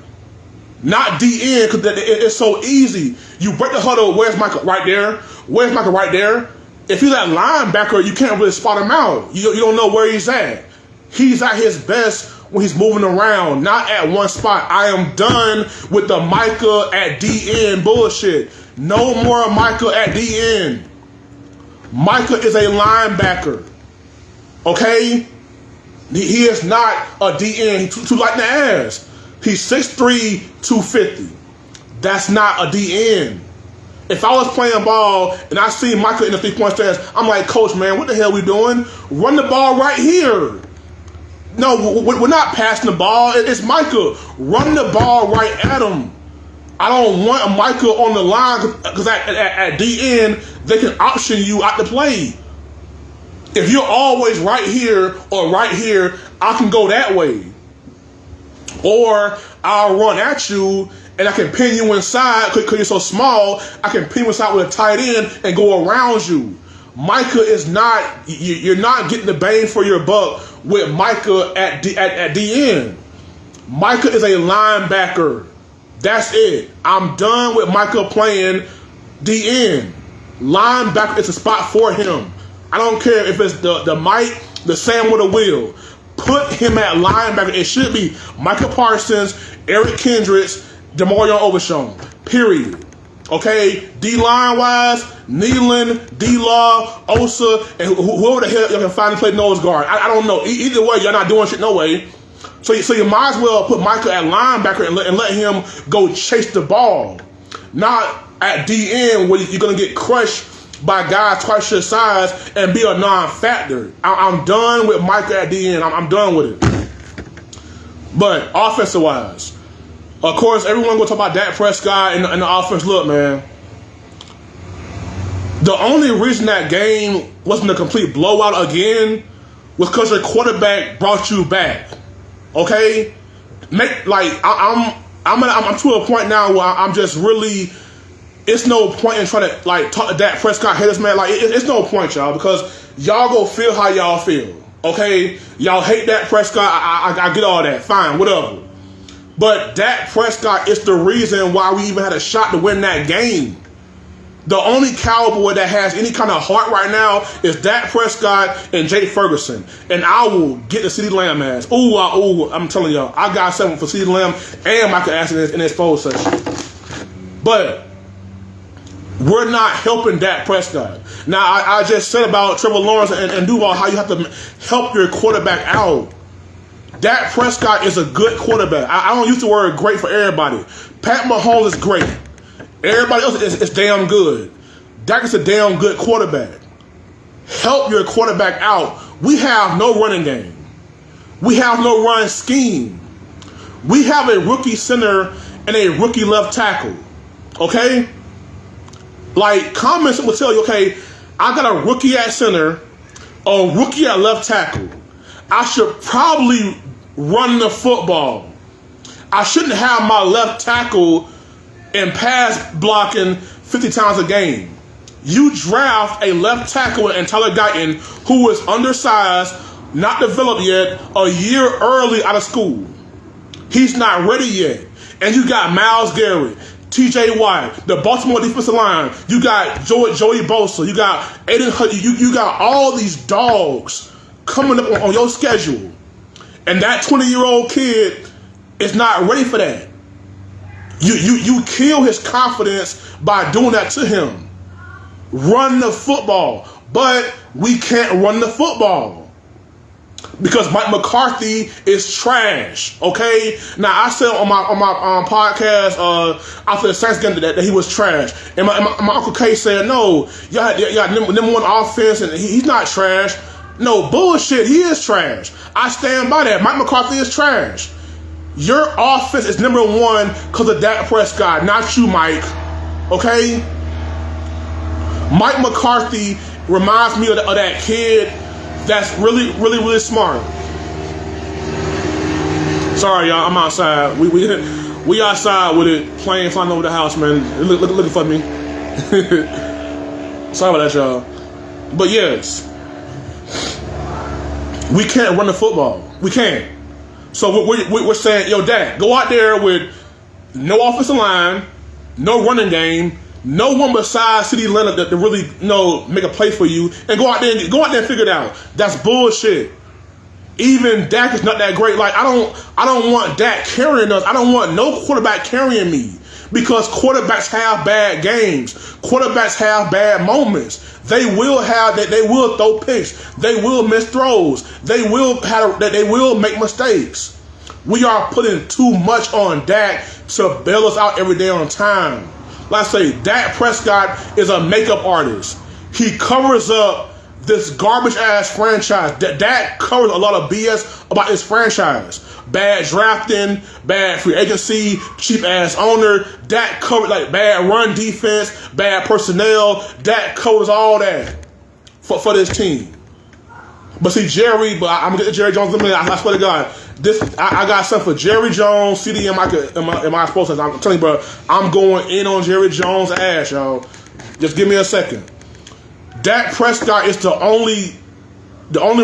not DN, because it's so easy. You break the huddle, where's Micah? Right there. Where's Micah? Right there. If he's at linebacker, you can't really spot him out. You don't know where he's at. He's at his best when he's moving around, not at one spot. I am done with the Micah at DN bullshit. No more Micah at DN. Micah is a linebacker. Okay? He is not a DN. He's too light in the ass. He's 6'3", 250. That's not a DN. If I was playing ball and I see Micah in the 3-point stance, I'm like, Coach, man, what the hell we doing? Run the ball right here. No, we're not passing the ball. It's Micah. Run the ball right at him. I don't want a Micah on the line because at the end, they can option you out the play. If you're always right here or right here, I can go that way. Or I'll run at you and I can pin you inside because you're so small. I can pin you inside with a tight end and go around you. Micah is not, you're not getting the bang for your buck with Micah at the end. Micah is a linebacker. That's it. I'm done with Micah playing the end. Linebacker is a spot for him. I don't care if it's the Mike, the Sam with a wheel. Put him at linebacker. It should be Micah Parsons, Eric Kendricks, Demarion Overshown. Period. Okay? D-line wise, Nealon, D-Law, Osa, and whoever the hell you can finally play nose guard. I don't know. Either way, you're not doing shit no way. So you might as well put Micah at linebacker and let him go chase the ball. Not at DN where you're going to get crushed by guys twice your size and be a non-factor. I'm done with Micah at DN. I'm done with it. But offensive-wise, of course, everyone going to talk about Dak Prescott and the offense. Look, man, the only reason that game wasn't a complete blowout again was because your quarterback brought you back. Okay, I'm to a point now where I'm just really. It's no point in trying to talk to Dak Prescott haters, man. It's no point, y'all, because y'all go feel how y'all feel. Okay, y'all hate Dak Prescott. I get all that. Fine, whatever. But Dak Prescott is the reason why we even had a shot to win that game. The only Cowboy that has any kind of heart right now is Dak Prescott and Jake Ferguson. And I will get the CeeDee Lamb ass. Ooh, I'm telling y'all, I got something for CeeDee Lamb and Michael Ashton in this poll session. But we're not helping Dak Prescott. Now, I just said about Trevor Lawrence and Duval how you have to help your quarterback out. Dak Prescott is a good quarterback. I don't use the word great for everybody. Pat Mahomes is great. Everybody else is damn good. Dak is a damn good quarterback. Help your quarterback out. We have no running game. We have no run scheme. We have a rookie center and a rookie left tackle. Okay? Comments will tell you, okay, I got a rookie at center, a rookie at left tackle. I should probably run the football. I shouldn't have my left tackle and pass blocking 50 times a game. You draft a left tackle in Tyler Guyton who is undersized, not developed yet, a year early out of school. He's not ready yet. And you got Myles Garrett, TJ Watt, the Baltimore defensive line. You got Joey Bosa. You got Aiden Hutton. You got all these dogs coming up on your schedule. And that 20-year-old kid is not ready for that. You kill his confidence by doing that to him. Run the football. But we can't run the football. Because Mike McCarthy is trash. Okay? Now, I said on my podcast after the Saints game that he was trash. And my Uncle K said, no, y'all number one offense and he's not trash. No, bullshit. He is trash. I stand by that. Mike McCarthy is trash. Your offense is number one because of Dak Prescott, not you, Mike. Okay? Mike McCarthy reminds me of that kid that's really, really, really smart. Sorry, y'all. I'm outside. We outside with it, playing, flying over the house, man. Looking for me. Sorry about that, y'all. But yes, we can't run the football. We can't. So we're saying, yo, Dak, go out there with no offensive line, no running game, no one besides CeeDee Lamb that really make a play for you, and go out there and figure it out. That's bullshit. Even Dak is not that great. I don't want Dak carrying us. I don't want no quarterback carrying me because quarterbacks have bad games. Quarterbacks have bad moments. They will throw picks. They will miss throws. They will make mistakes. We are putting too much on Dak to bail us out every day on time. Like I say, Dak Prescott is a makeup artist. He covers up this garbage ass franchise. That covers a lot of BS about his franchise. Bad drafting, bad free agency, cheap ass owner. That covers like bad run defense, bad personnel. That covers all that for this team. But see, I'm gonna get to Jerry Jones in a minute. I swear to God, I got something for Jerry Jones, CD, and my supposed to. I'm telling you, bro, I'm going in on Jerry Jones' ass, y'all. Just give me a second. Dak Prescott is the only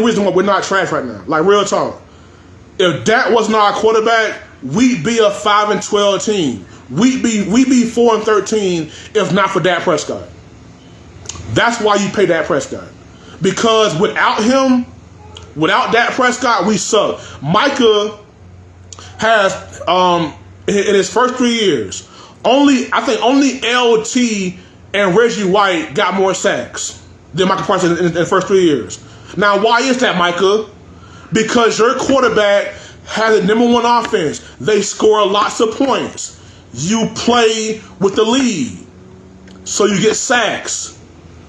reason why we're not trash right now. Like, real talk. If Dak was not our quarterback, we'd be a 5-12 team. We'd be 4-13 if not for Dak Prescott. That's why you pay Dak Prescott. Because without him, without Dak Prescott, we suck. Micah has, in his first 3 years, I think only LT and Reggie White got more sacks than Micah Parsons in the first 3 years. Now, why is that, Micah? Because your quarterback has a #1 offense. They score lots of points. You play with the lead, so you get sacks.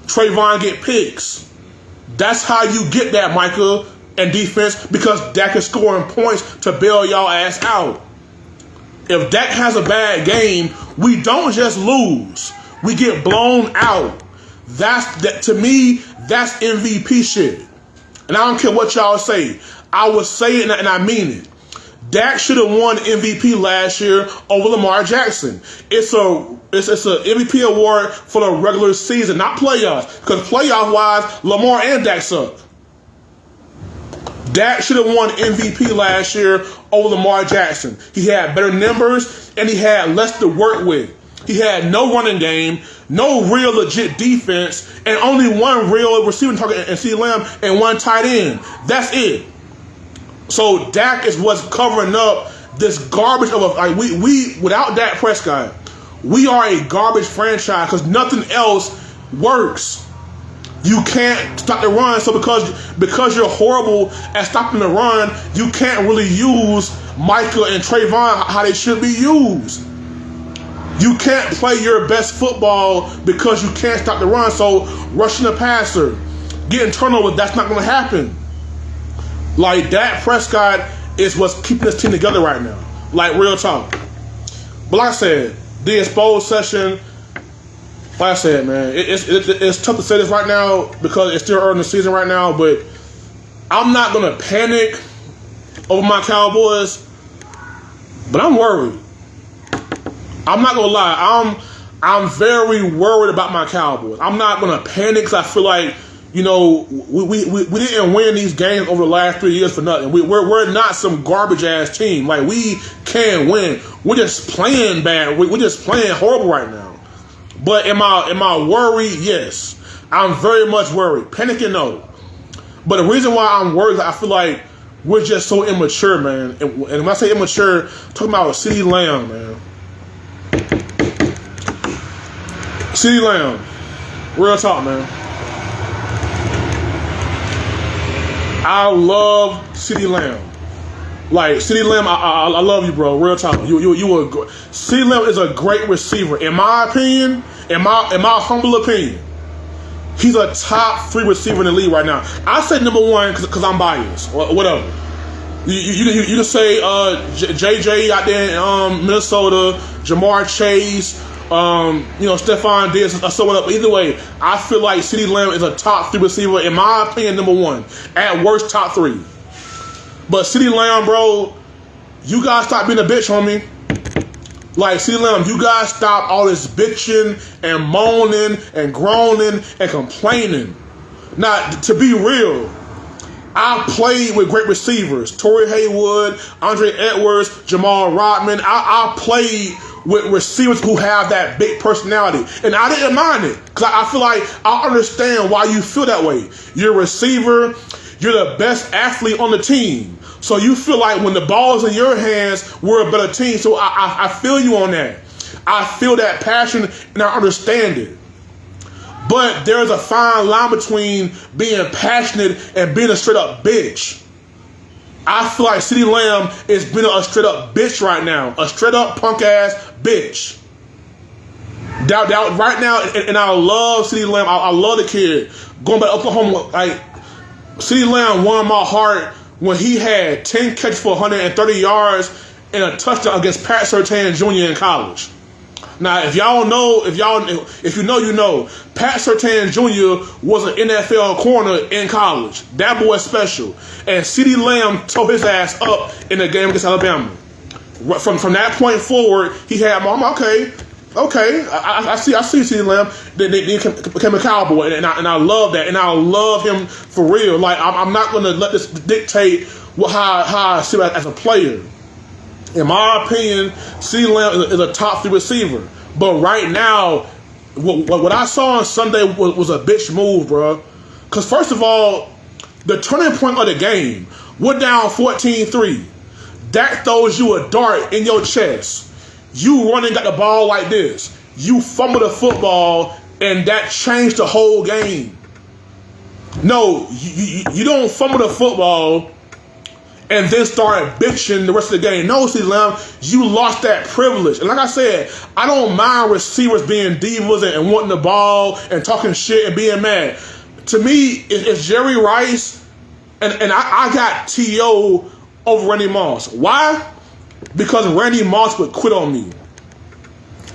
Trayvon get picks. That's how you get that, Micah, and defense, because Dak is scoring points to bail y'all ass out. If Dak has a bad game, we don't just lose. We get blown out. To me, that's MVP shit. And I don't care what y'all say. I would say it and I mean it. Dak should have won MVP last year over Lamar Jackson. It's a MVP award for the regular season, not playoffs. Because playoff-wise, Lamar and Dak suck. Dak should have won MVP last year over Lamar Jackson. He had better numbers and he had less to work with. He had no running game, no real legit defense, and only one real receiving target in CeeDee Lamb and one tight end. That's it. So Dak is what's covering up this garbage of we without Dak Prescott, we are a garbage franchise because nothing else works. You can't stop the run, so because you're horrible at stopping the run, you can't really use Micah and Trayvon how they should be used. You can't play your best football because you can't stop the run, so rushing the passer, getting turnovers, that's not going to happen. Like, Dak Prescott is what's keeping this team together right now. Like, real talk. But like I said, the exposed session, like I said, man, it's tough to say this right now because it's still early in the season right now, but I'm not going to panic over my Cowboys, but I'm worried. I'm not going to lie. I'm very worried about my Cowboys. I'm not going to panic because I feel like, you know, we didn't win these games over the last 3 years for nothing. We're not some garbage ass team. Like, we can win. We're just playing bad. We're just playing horrible right now. But am I worried? Yes. I'm very much worried. Panicking, no. But the reason why I'm worried is I feel like we're just so immature, man. And when I say immature, I'm talking about CeeDee Lamb, man. CeeDee Lamb. Real talk, man. I love CeeDee Lamb. Like, CeeDee Lamb, I love you, bro. Real talk. CeeDee Lamb is a great receiver. In my opinion, in my humble opinion, he's a top 3 receiver in the league right now. I say #1 because I'm biased or whatever. You can say JJ out there in Minnesota, Jamar Chase, Stephon Diggs or someone else. Either way, I feel like CeeDee Lamb is a top 3 receiver, in my opinion, #1. At worst, top 3. But CeeDee Lamb, bro, you guys stop being a bitch, homie. Like, CeeDee Lamb, you guys stop all this bitching and moaning and groaning and complaining. Now, to be real, I played with great receivers. Torrey Haywood, Andre Edwards, Jamal Rodman. I played with receivers who have that big personality. And I didn't mind it. Because I feel like I understand why you feel that way. You're a receiver. You're the best athlete on the team. So you feel like when the ball's in your hands, we're a better team. So I feel you on that. I feel that passion and I understand it. But there's a fine line between being passionate and being a straight up bitch. I feel like CeeDee Lamb is being a straight up bitch right now. A straight up punk ass bitch. That right now, and I love CeeDee Lamb. I love the kid. Going back to Oklahoma, like CeeDee Lamb won my heart when he had 10 catches for 130 yards and a touchdown against Pat Surtain Jr. in college. Now, if y'all know, if you know, you know. Pat Surtain Jr. was an NFL corner in college. That boy's special. And CeeDee Lamb tore his ass up in the game against Alabama. From that point forward, he had mom. Okay. I see CeeDee Lamb. Then he became a Cowboy, and I love that, and I love him for real. Like I'm not going to let this dictate how I see him as a player. In my opinion, CeeDee Lamb is a top 3 receiver. But right now, what I saw on Sunday was a bitch move, bro. Because first of all, the turning point of the game, we're down 14-3. Dak throws you a dart in your chest. You run and got the ball like this. You fumble the football, and that changed the whole game. No, you don't fumble the football and then start bitching the rest of the game. No, CeeDee Lamb, you lost that privilege. And like I said, I don't mind receivers being divas and wanting the ball and talking shit and being mad. To me, it's Jerry Rice, and I got T.O. over Randy Moss. Why? Because Randy Moss would quit on me.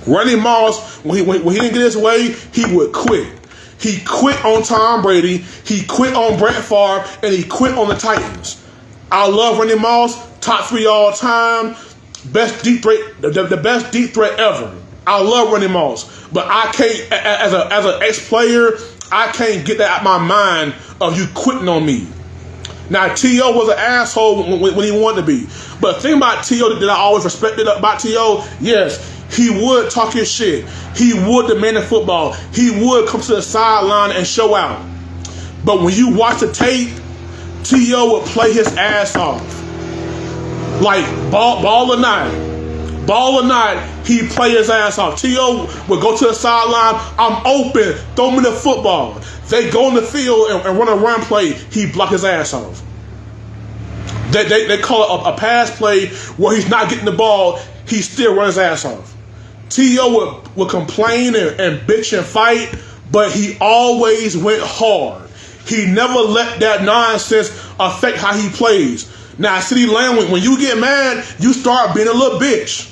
Randy Moss, when he didn't get his way, he would quit. He quit on Tom Brady, he quit on Brett Favre, and he quit on the Titans. I love Randy Moss, top 3 all time, best deep threat, the best deep threat ever. I love Randy Moss, but I can't, as an ex-player, I can't get that out my mind of you quitting on me. Now, T.O. was an asshole when he wanted to be. But the thing about T.O. that I always respected about T.O., yes, he would talk his shit. He would demand the football. He would come to the sideline and show out. But when you watch the tape, T.O. would play his ass off. Like, ball or not, he'd play his ass off. T.O. would go to the sideline, I'm open, throw me the football. They go in the field and run a run play, he'd block his ass off. They call it a pass play where he's not getting the ball, he still runs his ass off. T.O. would complain and bitch and fight, but he always went hard. He never let that nonsense affect how he plays. Now, CeeDee Lamb, when you get mad, you start being a little bitch.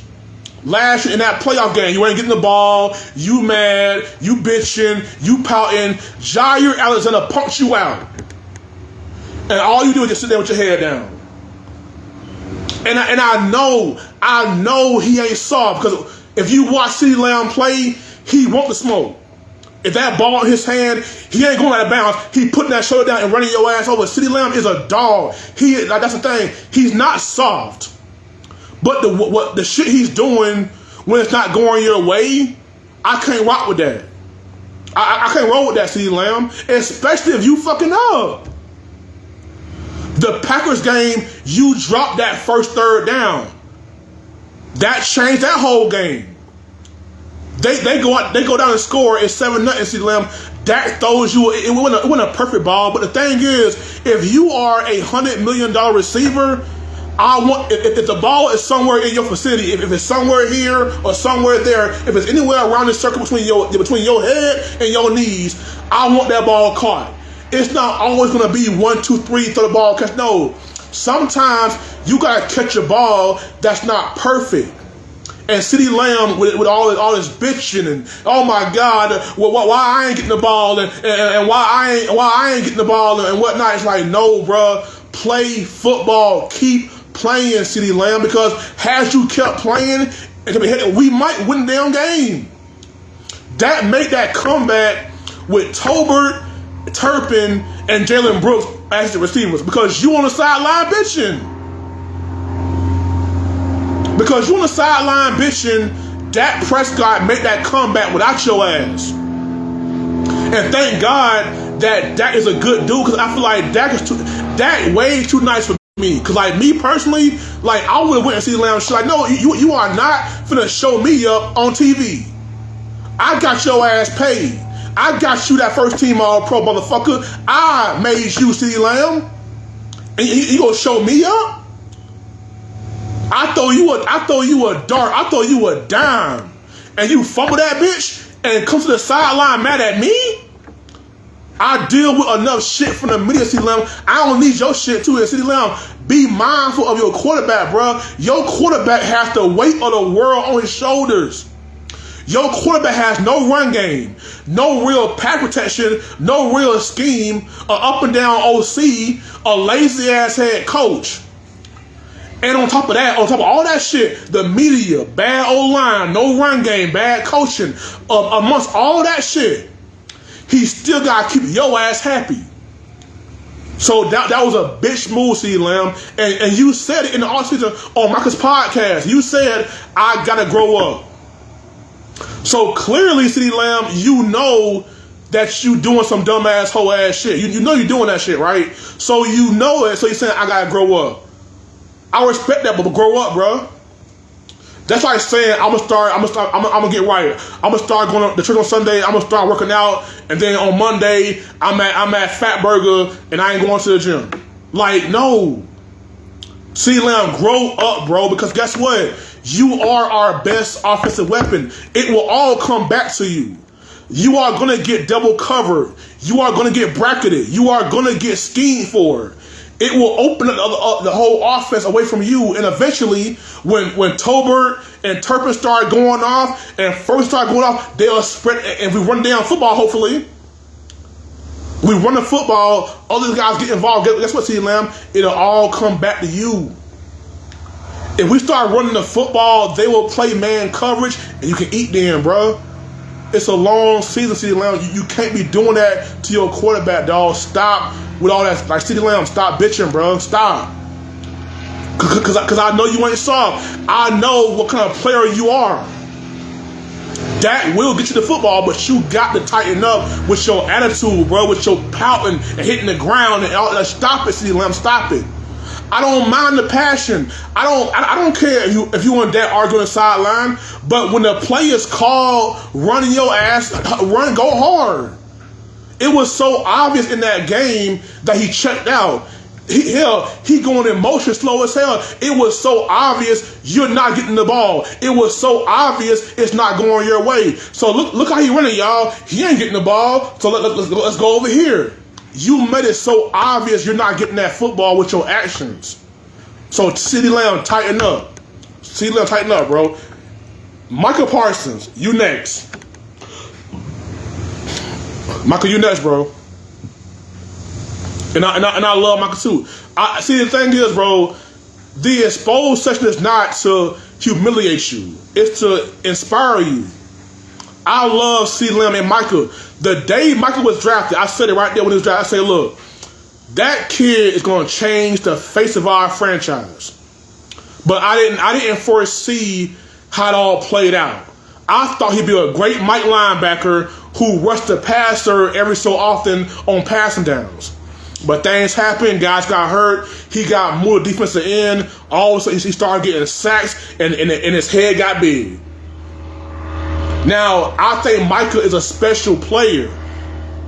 Last year in that playoff game, you ain't getting the ball, you mad, you bitching, you pouting. Jair Alexander punked you out. And all you do is just sit there with your head down. And I know he ain't soft, because if you watch CeeDee Lamb play, he want the smoke. If that ball in his hand, he ain't going out of bounds. He putting that shoulder down and running your ass over. CeeDee Lamb is a dog. That's the thing. He's not soft. But the shit he's doing when it's not going your way, I can't rock with that. I can't roll with that, CeeDee Lamb, especially if you fucking up. The Packers game, you dropped that first third down. That changed that whole game. They go down and score. It's 7-0. CeeDee Lamb. Dak throws you. It wasn't a perfect ball, but the thing is, if you are a $100 million receiver, I want if the ball is somewhere in your vicinity, if it's somewhere here or somewhere there, if it's anywhere around the circle between your head and your knees, I want that ball caught. It's not always going to be 1, 2, 3, throw the ball catch. No, sometimes you got to catch a ball that's not perfect. And CeeDee Lamb with all this bitching and oh my God, why I ain't getting the ball and why I ain't getting the ball and whatnot. It's like, no, bro, play football, keep playing, CeeDee Lamb, because as you kept playing, we might win the damn game. That made that comeback with Tolbert, Turpin, and Jalen Brooks as the receivers, because you on the sideline bitching. Because you on the sideline bitching, Dak Prescott made that comeback without your ass. And thank God that Dak is a good dude, because I feel like Dak way too nice for me. Because like me personally, like I would have went and see Lamb shit. Like, no, you are not finna show me up on TV. I got your ass paid. I got you that first team All-Pro, motherfucker. I made you, CeeDee Lamb. And you gonna show me up? I throw you a dart. I throw you a dime, and you fumble that bitch. and come to the sideline mad at me? I deal with enough shit from the media, CeeDee Lamb. I don't need your shit too. And CeeDee Lamb, be mindful of your quarterback, bro. Your quarterback has the weight of the world on his shoulders. Your quarterback has no run game, no real pass protection, no real scheme, an up and down OC, a lazy ass head coach. And on top of that, on top of all that shit, the media, bad O-line, no run game, bad coaching, amongst all that shit, he still got to keep your ass happy. So that was a bitch move, CeeDee Lamb. And you said it in the offseason on Marcus' podcast. You said, I got to grow up. So clearly, CeeDee Lamb, you know that you doing some dumbass hoe ass shit. You know you doing that shit, right? So you know it. So you're saying, I got to grow up. I respect that, but grow up, bro. That's like saying I'm gonna get right. I'm gonna start going to church on Sunday. I'm gonna start working out, and then on Monday I'm at Fat Burger and I ain't going to the gym. Like, no. CeeDee Lamb, grow up, bro. Because guess what? You are our best offensive weapon. It will all come back to you. You are gonna get double covered. You are gonna get bracketed. You are gonna get schemed for. It will open up the whole offense away from you, and eventually, when Tolbert and Turpin start going off and first start going off, they'll spread. And we run down football. Hopefully, we run the football. All these guys get involved. Guess what, CeeDee Lamb? It'll all come back to you. If we start running the football, they will play man coverage, and you can eat them, bro. It's a long season, CeeDee Lamb. You can't be doing that to your quarterback, dog. Stop with all that. Like, CeeDee Lamb, stop bitching, bro. Stop. Because I know you ain't soft. I know what kind of player you are. That will get you the football, but you got to tighten up with your attitude, bro, with your pouting and hitting the ground. And all that. Stop it, CeeDee Lamb. Stop it. I don't mind the passion. I don't care if you on that arguing sideline. But when the players call running your ass, go hard. It was so obvious in that game that he checked out. He going in motion slow as hell. It was so obvious you're not getting the ball. It was so obvious it's not going your way. So look how he running, y'all. He ain't getting the ball. So let's go over here. You made it so obvious you're not getting that football with your actions. So CeeDee Lamb, tighten up. CeeDee Lamb, tighten up, bro. Michael Parsons, you next. Michael, you next, bro. And I love Michael too. See, the thing is, bro, the exposed session is not to humiliate you. It's to inspire you. I love CeeDee Lamb and Michael. The day Michael was drafted, I said it right there when he was drafted. I said, look, that kid is going to change the face of our franchise. But I didn't foresee how it all played out. I thought he'd be a great Mike linebacker who rushed the passer every so often on passing downs. But things happened. Guys got hurt. He got more defensive end. All of a sudden, he started getting sacks, and his head got big. Now, I think Micah is a special player.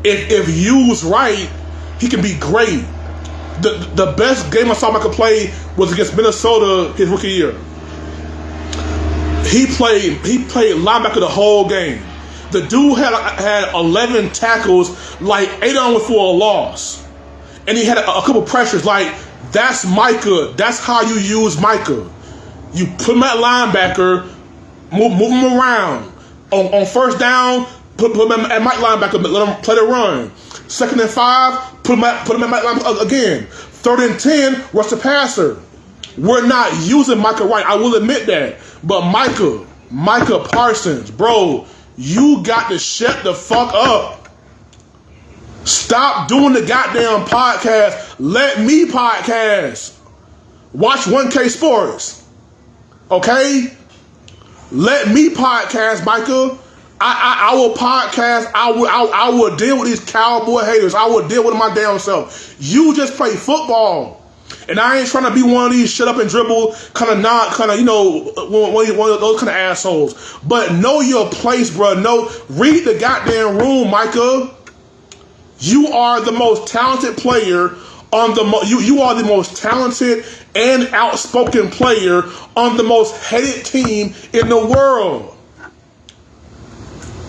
If used right, he can be great. The best game I saw Micah play was against Minnesota his rookie year. He played linebacker the whole game. The dude had 11 tackles, like 8 of them were for a loss. And he had a couple pressures. Like, that's Micah. That's how you use Micah. You put him at linebacker, move him around. On first down, put him at Mike linebacker, let him play the run. 2nd and 5, put him at Mike linebacker again. 3rd and 10, rush the passer. We're not using Micah right. I will admit that. But Micah Parsons, bro, you got to shut the fuck up. Stop doing the goddamn podcast. Let me podcast. Watch 1K Sports. Okay? Let me podcast, Michael. I will podcast. I will deal with these cowboy haters. I will deal with my damn self. You just play football. And I ain't trying to be one of these shut up and dribble one of those kind of assholes. But know your place, bro. Read the goddamn room, Michael. You are the most talented player you are the most talented and outspoken player on the most hated team in the world.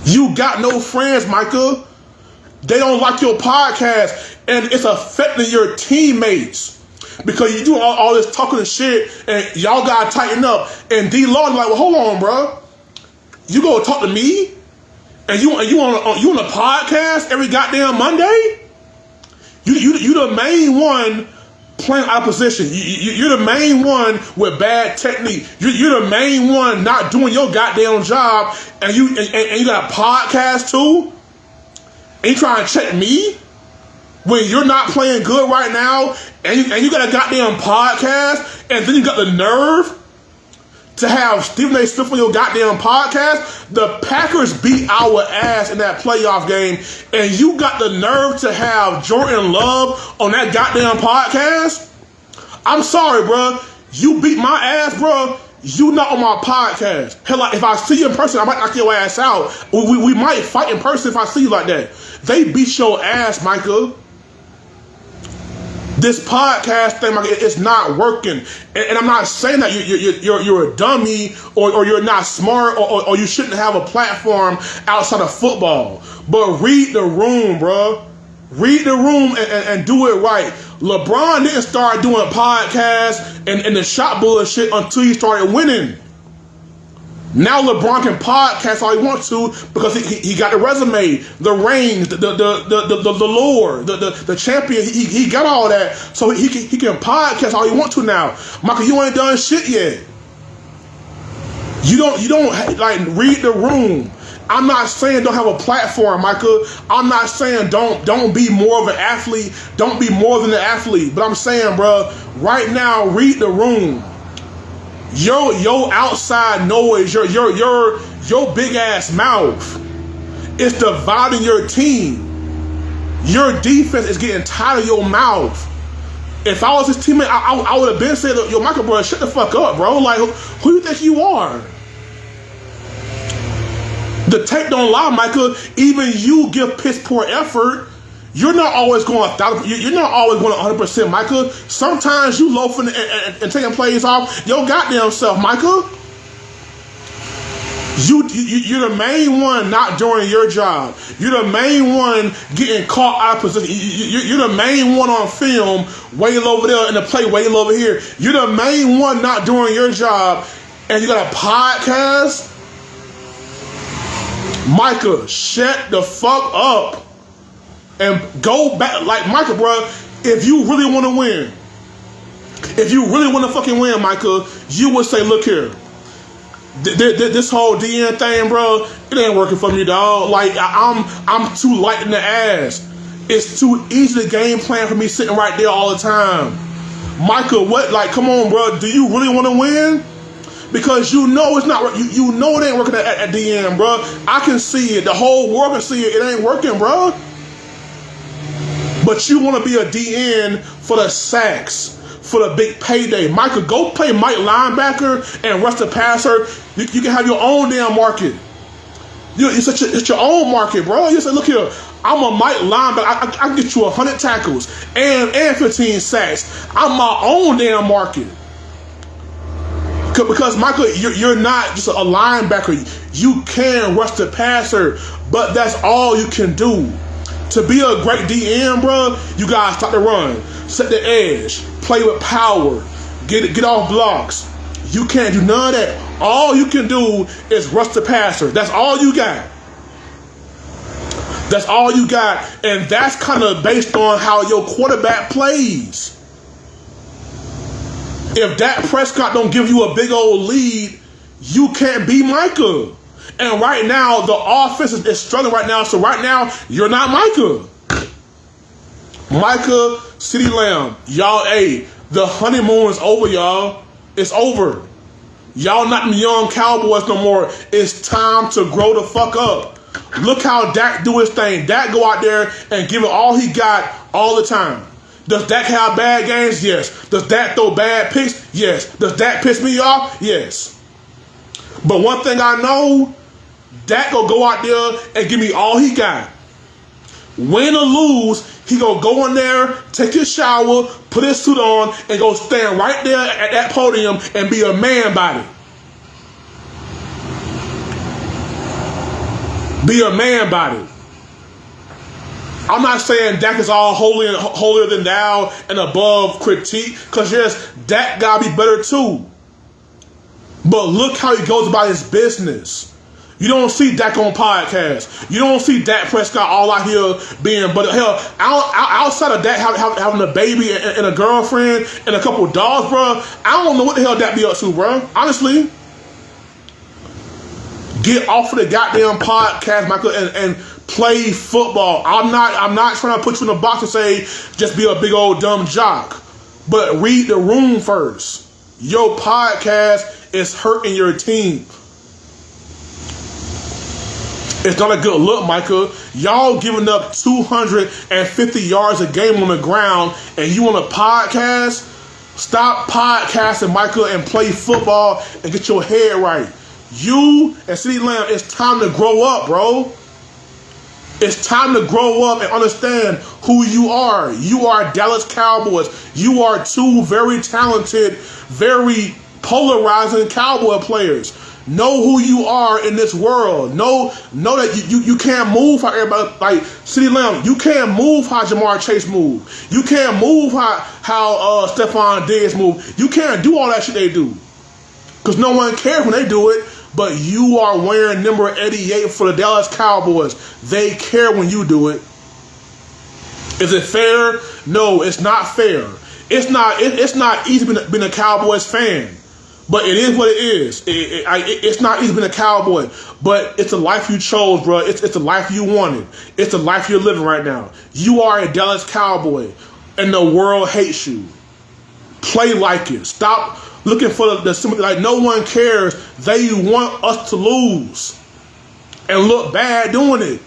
You got no friends, Micah. They don't like your podcast, and it's affecting your teammates because you do all this talking and shit, and y'all gotta tighten up. And D-Law like, well, hold on, bro. You gonna talk to me, and you on a podcast every goddamn Monday? You the main one playing out of position. You're the main one with bad technique. You're the main one not doing your goddamn job, and you got a podcast too. And you trying to check me when you're not playing good right now, and you got a goddamn podcast, and then you got the nerve to have Stephen A. Smith on your goddamn podcast. The Packers beat our ass in that playoff game, and you got the nerve to have Jordan Love on that goddamn podcast? I'm sorry, bro. You beat my ass, bro. You not on my podcast. Hell, like, if I see you in person, I might knock your ass out. We might fight in person if I see you like that. They beat your ass, Michael. This podcast thing, Michael, it's not working. And I'm not saying that you're a dummy or you're not smart or you shouldn't have a platform outside of football. But read the room, bro. Read the room and do it right. LeBron didn't start doing podcasts and the shot bullshit until he started winning. Now LeBron can podcast all he wants to because he got the resume, the range, the lore, the champion. He got all that, so he can podcast all he wants to now. Michael, you ain't done shit yet. You don't like read the room. I'm not saying don't have a platform, Michael. I'm not saying don't be more of an athlete. Don't be more than an athlete. But I'm saying, bro, right now, read the room. Your outside noise, your big ass mouth is dividing your team. Your defense is getting tired of your mouth. If I was his teammate, I would have been saying, yo, Michael, bro, shut the fuck up, bro. Like, who you think you are? The tape don't lie, Michael. Even you give piss poor effort. You're not always going 1,000%. You're not always going 100%, Michael. Sometimes you loafing and taking plays off your goddamn self, Michael. You're the main one not doing your job. You're the main one getting caught out of position. You're the main one on film, way over there, and the play way over here. You're the main one not doing your job, and you got a podcast. Micah, shut the fuck up and go back. Like, Micah, bro, if you really want to win, if you really want to fucking win, Micah, you would say, look here, this whole DN thing, bro, it ain't working for me, dog. Like, I'm too light in the ass. It's too easy to game plan for me sitting right there all the time. Micah, what? Like, come on, bro. Do you really want to win? Because you know it's not. You know it ain't working at the end, bro. I can see it. The whole world can see it. It ain't working, bro. But you want to be a DN for the sacks, for the big payday. Michael, go play Mike linebacker and rush the passer. You can have your own damn market. It's your own market, bro. You say, look here, I'm a Mike linebacker. I can get you 100 tackles and 15 sacks. I'm my own damn market. Because, Michael, you're not just a linebacker. You can rush the passer, but that's all you can do. To be a great DN, bro, you gotta stop the run, set the edge, play with power, get off blocks. You can't do none of that. All you can do is rush the passer. That's all you got. That's all you got, and that's kind of based on how your quarterback plays. If Dak Prescott don't give you a big old lead, you can't be Micah. And right now, the offense is struggling right now. So right now, you're not Micah. Micah, CeeDee Lamb, y'all, hey, the honeymoon is over, y'all. It's over. Y'all not them young Cowboys no more. It's time to grow the fuck up. Look how Dak do his thing. Dak go out there and give it all he got all the time. Does Dak have bad games? Yes. Does Dak throw bad picks? Yes. Does Dak piss me off? Yes. But one thing I know, Dak gonna go out there and give me all he got. Win or lose, he gonna go in there, take his shower, put his suit on, and go stand right there at that podium and be a man about it. Be a man about it. I'm not saying Dak is all holier than thou and above critique, because yes, Dak gotta be better too. But look how he goes about his business. You don't see Dak on podcasts. You don't see Dak Prescott all out here being, but hell, outside of Dak having a baby and a girlfriend and a couple of dogs, bro, I don't know what the hell Dak be up to, bro. Honestly. Get off of the goddamn podcast, Michael, and play football. I'm not trying to put you in a box and say just be a big old dumb jock. But read the room first. Your podcast is hurting your team. It's not a good look, Michael. Y'all giving up 250 yards a game on the ground, and you on a podcast? Stop podcasting, Michael, and play football and get your head right. You and CeeDee Lamb, it's time to grow up, bro. It's time to grow up and understand who you are. You are Dallas Cowboys. You are two very talented, very polarizing Cowboy players. Know who you are in this world. Know that you can't move how everybody, like CeeDee Lamb, you can't move how Jamar Chase move. You can't move how Stephon Diggs move. You can't do all that shit they do. Because no one cares when they do it. But you are wearing number 88 for the Dallas Cowboys. They care when you do it. Is it fair? No, it's not fair. It's not easy being a Cowboys fan. But it is what it is. It's not easy being a Cowboy. But it's a life you chose, bro. It's a life you wanted. It's a life you're living right now. You are a Dallas Cowboy. And the world hates you. Play like it. Stop looking for the sympathy. Like, no one cares. They want us to lose and look bad doing it.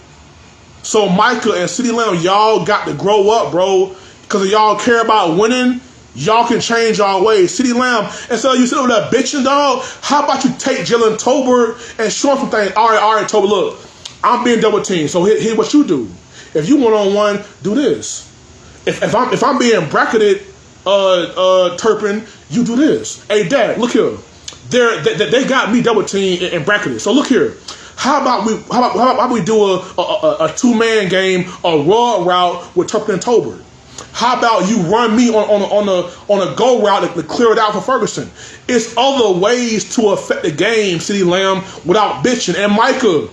So Micah and CeeDee Lamb, y'all got to grow up, bro. Because if y'all care about winning, y'all can change y'all ways. CeeDee Lamb, instead of you sitting over there bitching, dog, how about you take Jalen Tolbert and show him some things? All right, Tolbert, look, I'm being double teamed. So here's what you do. If you one-on-one, do this. If I'm being bracketed, Turpin, you do this. Hey, Dad, look here. They got me double teamed and bracketed. So look here. How about we do a two-man game, a raw route with Turpin and Tolbert? How about you run me on a go route to clear it out for Ferguson? It's other ways to affect the game, CeeDee Lamb, without bitching. And Micah,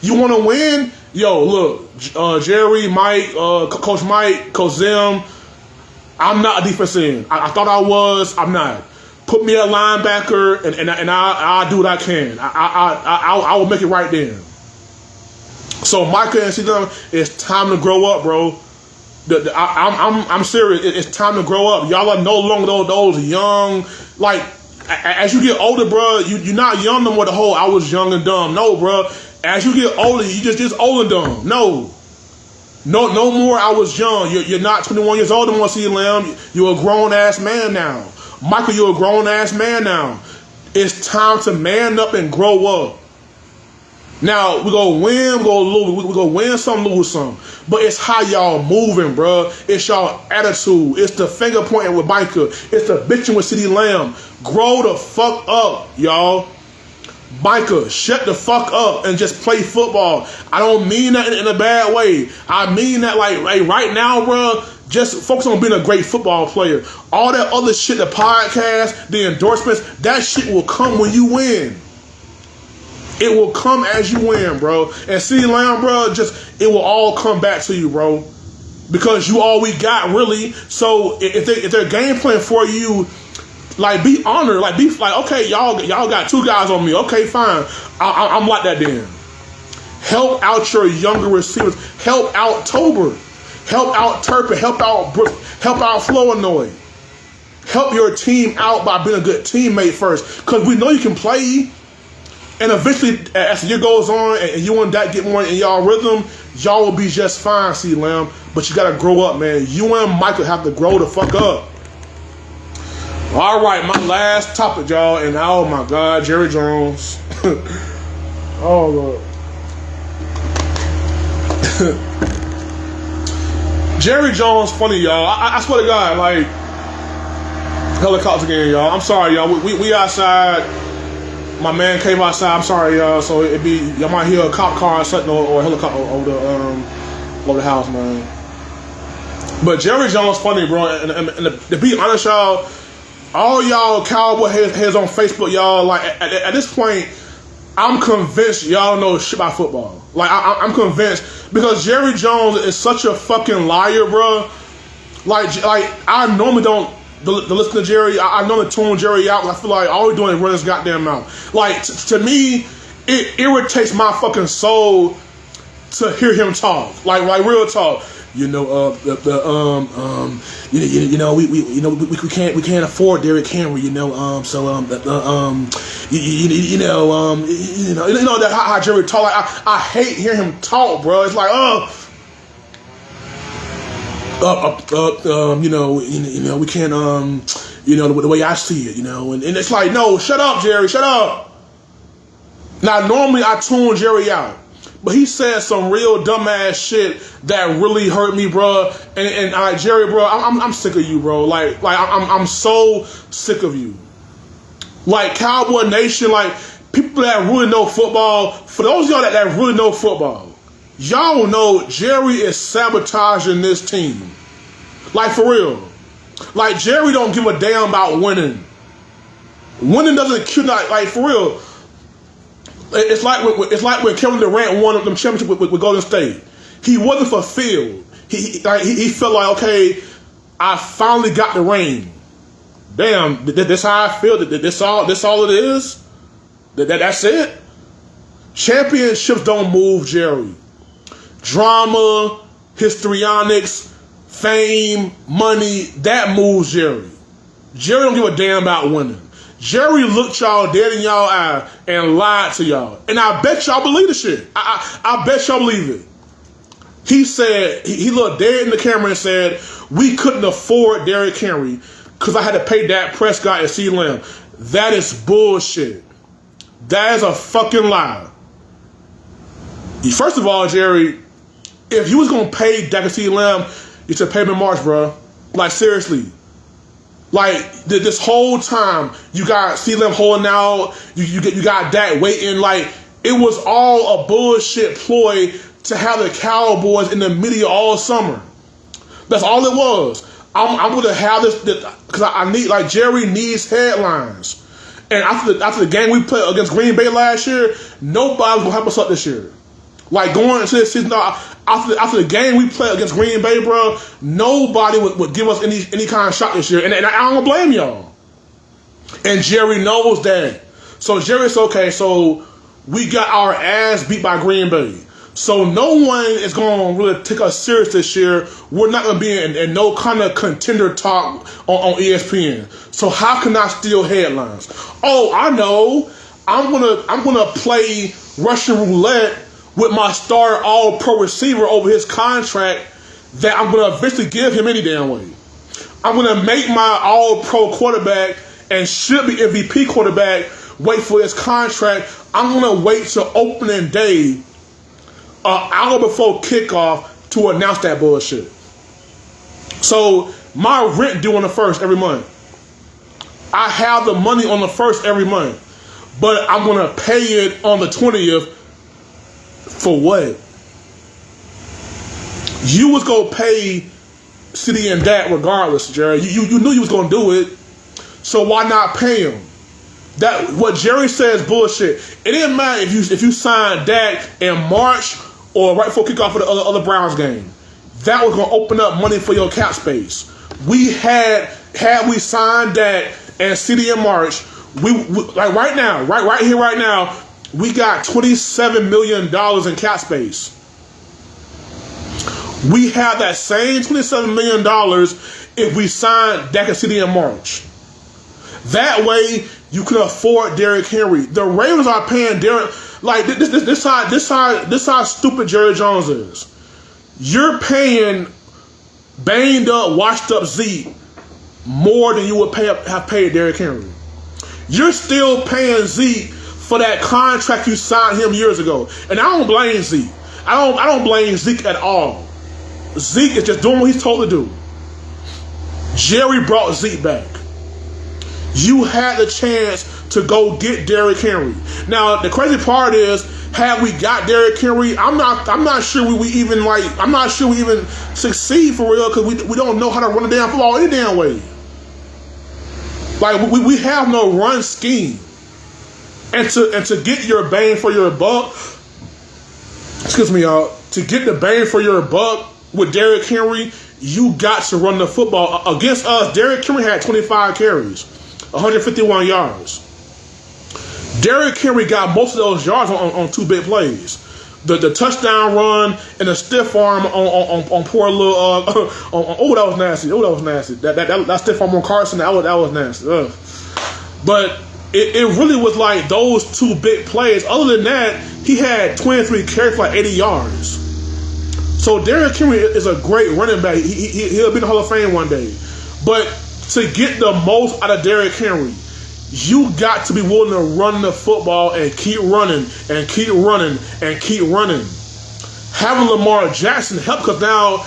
you want to win? Yo, look, Jerry, Mike, Coach Mike, Coach Zim, I'm not a defensive end. I thought I was. I'm not. Put me at linebacker, and I'll do what I can. I will make it right then. So Micah and CeeDee, it's time to grow up, bro. I'm serious. It's time to grow up. Y'all are no longer those young. Like, as you get older, bro, you're not young no more. The whole I was young and dumb. No, bro. As you get older, you just old and dumb. No more I was young. You're not 21 years old anymore, CeeDee Lamb. You're a grown-ass man now. Michael, you're a grown-ass man now. It's time to man up and grow up. Now, we're going to win, we're going to win some, lose some. But it's how y'all moving, bro. It's y'all attitude. It's the finger pointing with Micah. It's the bitching with CeeDee Lamb. Grow the fuck up, y'all. Micah, shut the fuck up and just play football. I don't mean that in a bad way. I mean that like right now, bro, just focus on being a great football player. All that other shit, the podcast, the endorsements, that shit will come when you win. It will come as you win, bro. And CeeDee Lamb, bro, it will all come back to you, bro. Because you all we got, really. So if they're game plan for you, like, be honored. Like, be like, okay, y'all got two guys on me. Okay, fine. I'm like that then. Help out your younger receivers. Help out Tolbert. Help out Turpin. Help out Brooks. Help out Flournoy. Help your team out by being a good teammate first. Because we know you can play. And eventually, as the year goes on and you and Dak get more in y'all rhythm, y'all will be just fine, CeeDee Lamb. But you got to grow up, man. You and Michael have to grow the fuck up. All right, my last topic, y'all. And oh, my God, Jerry Jones. Oh, Lord. Jerry Jones, funny, y'all. I swear to God, like, helicopter again, y'all. I'm sorry, y'all. We outside. My man came outside. I'm sorry, y'all. So y'all might hear a cop car or something, or a helicopter over the house, man. But Jerry Jones funny, bro. And to be honest, y'all, all y'all cowboy heads on Facebook, y'all, like at this point, I'm convinced y'all know shit about football. Like I'm convinced because Jerry Jones is such a fucking liar, bro. Like I normally don't listen to Jerry. I normally tune Jerry out. I feel like all he's doing is running his goddamn mouth. Like to me, it irritates my fucking soul to hear him talk. Like real talk. We can't afford Derrick Henry, that how Jerry talk. Like, I hate hearing him talk, bro. It's like, we can't, the way I see it, and it's like, no, shut up, Jerry, shut up. Now, normally I tune Jerry out. But he said some real dumbass shit that really hurt me, bro. And Jerry, bro, I'm sick of you, bro. Like I'm so sick of you. Like Cowboy Nation, like people that really know football. For those of y'all that really know football, y'all know Jerry is sabotaging this team. Like for real. Like Jerry don't give a damn about winning. Winning doesn't kill. Like for real. It's like when Kevin Durant won them championship with Golden State. He wasn't fulfilled. He felt like, okay, I finally got the ring. Damn, that's how I feel. That's all it is. That's it. Championships don't move Jerry. Drama, histrionics, fame, money, that moves Jerry. Jerry don't give a damn about winning. Jerry looked y'all dead in y'all eye and lied to y'all. And I bet y'all believe the shit. I bet y'all believe it. He said, he looked dead in the camera and said, we couldn't afford Derrick Henry because I had to pay Dak Prescott and CeeDee Lamb. That is bullshit. That is a fucking lie. First of all, Jerry, if you was going to pay Dak and CeeDee Lamb, you should pay him in March, bro. Like, seriously. Like this whole time, you got CeeDee Lamb holding out. You got Dak waiting. Like it was all a bullshit ploy to have the Cowboys in the media all summer. That's all it was. I'm going to have this because I need, like, Jerry needs headlines. And after the game we played against Green Bay last year, nobody was going to help us up this year. Like, going into this season, after the game we played against Green Bay, bro, nobody would give us any kind of shot this year. And I don't blame y'all. And Jerry knows that. So Jerry's okay, so we got our ass beat by Green Bay. So no one is going to really take us serious this year. We're not going to be in no kind of contender talk on ESPN. So how can I steal headlines? Oh, I know. I'm gonna play Russian roulette with my star all-pro receiver over his contract that I'm going to eventually give him any damn way. I'm going to make my all-pro quarterback and should be MVP quarterback wait for his contract. I'm going to wait till opening day, an hour before kickoff, to announce that bullshit. So my rent due on the 1st every month. I have the money on the 1st every month, but I'm going to pay it on the 20th. For what? You was gonna pay CeeDee and Dak regardless, Jerry. You knew you was gonna do it, so why not pay him? That what Jerry says bullshit. It didn't matter if you signed Dak in March or right before kickoff for the other Browns game. That was gonna open up money for your cap space. We had we signed Dak and CeeDee in March. We like right now, right here, right now. We got $27 million in cap space. We have that same $27 million if we sign Dak and CeeDee in March. That way, you can afford Derrick Henry. The Ravens are paying Derrick. Like this how stupid Jerry Jones is. You're paying banged up, washed up Zeke more than you would have paid Derrick Henry. You're still paying Zeke for that contract you signed him years ago. And I don't blame Zeke. I don't blame Zeke at all. Zeke is just doing what he's told to do. Jerry brought Zeke back. You had the chance to go get Derrick Henry. Now, the crazy part is, had we got Derrick Henry, I'm not sure we even succeed for real, because we don't know how to run a damn football any damn way. Like, we have no run scheme. And to get your bang for your buck, excuse me, y'all, to get the bang for your buck with Derrick Henry, you got to run the football. Against us, Derrick Henry had 25 carries, 151 yards. Derrick Henry got most of those yards on two big plays. The touchdown run and the stiff arm on poor little that was nasty. That was nasty. That stiff arm on Carson, that was nasty. Ugh. But it really was like those two big plays. Other than that, he had 23 carries for like 80 yards. So Derrick Henry is a great running back. He'll be in the Hall of Fame one day. But to get the most out of Derrick Henry, you got to be willing to run the football and keep running and keep running and keep running. Having Lamar Jackson help, because now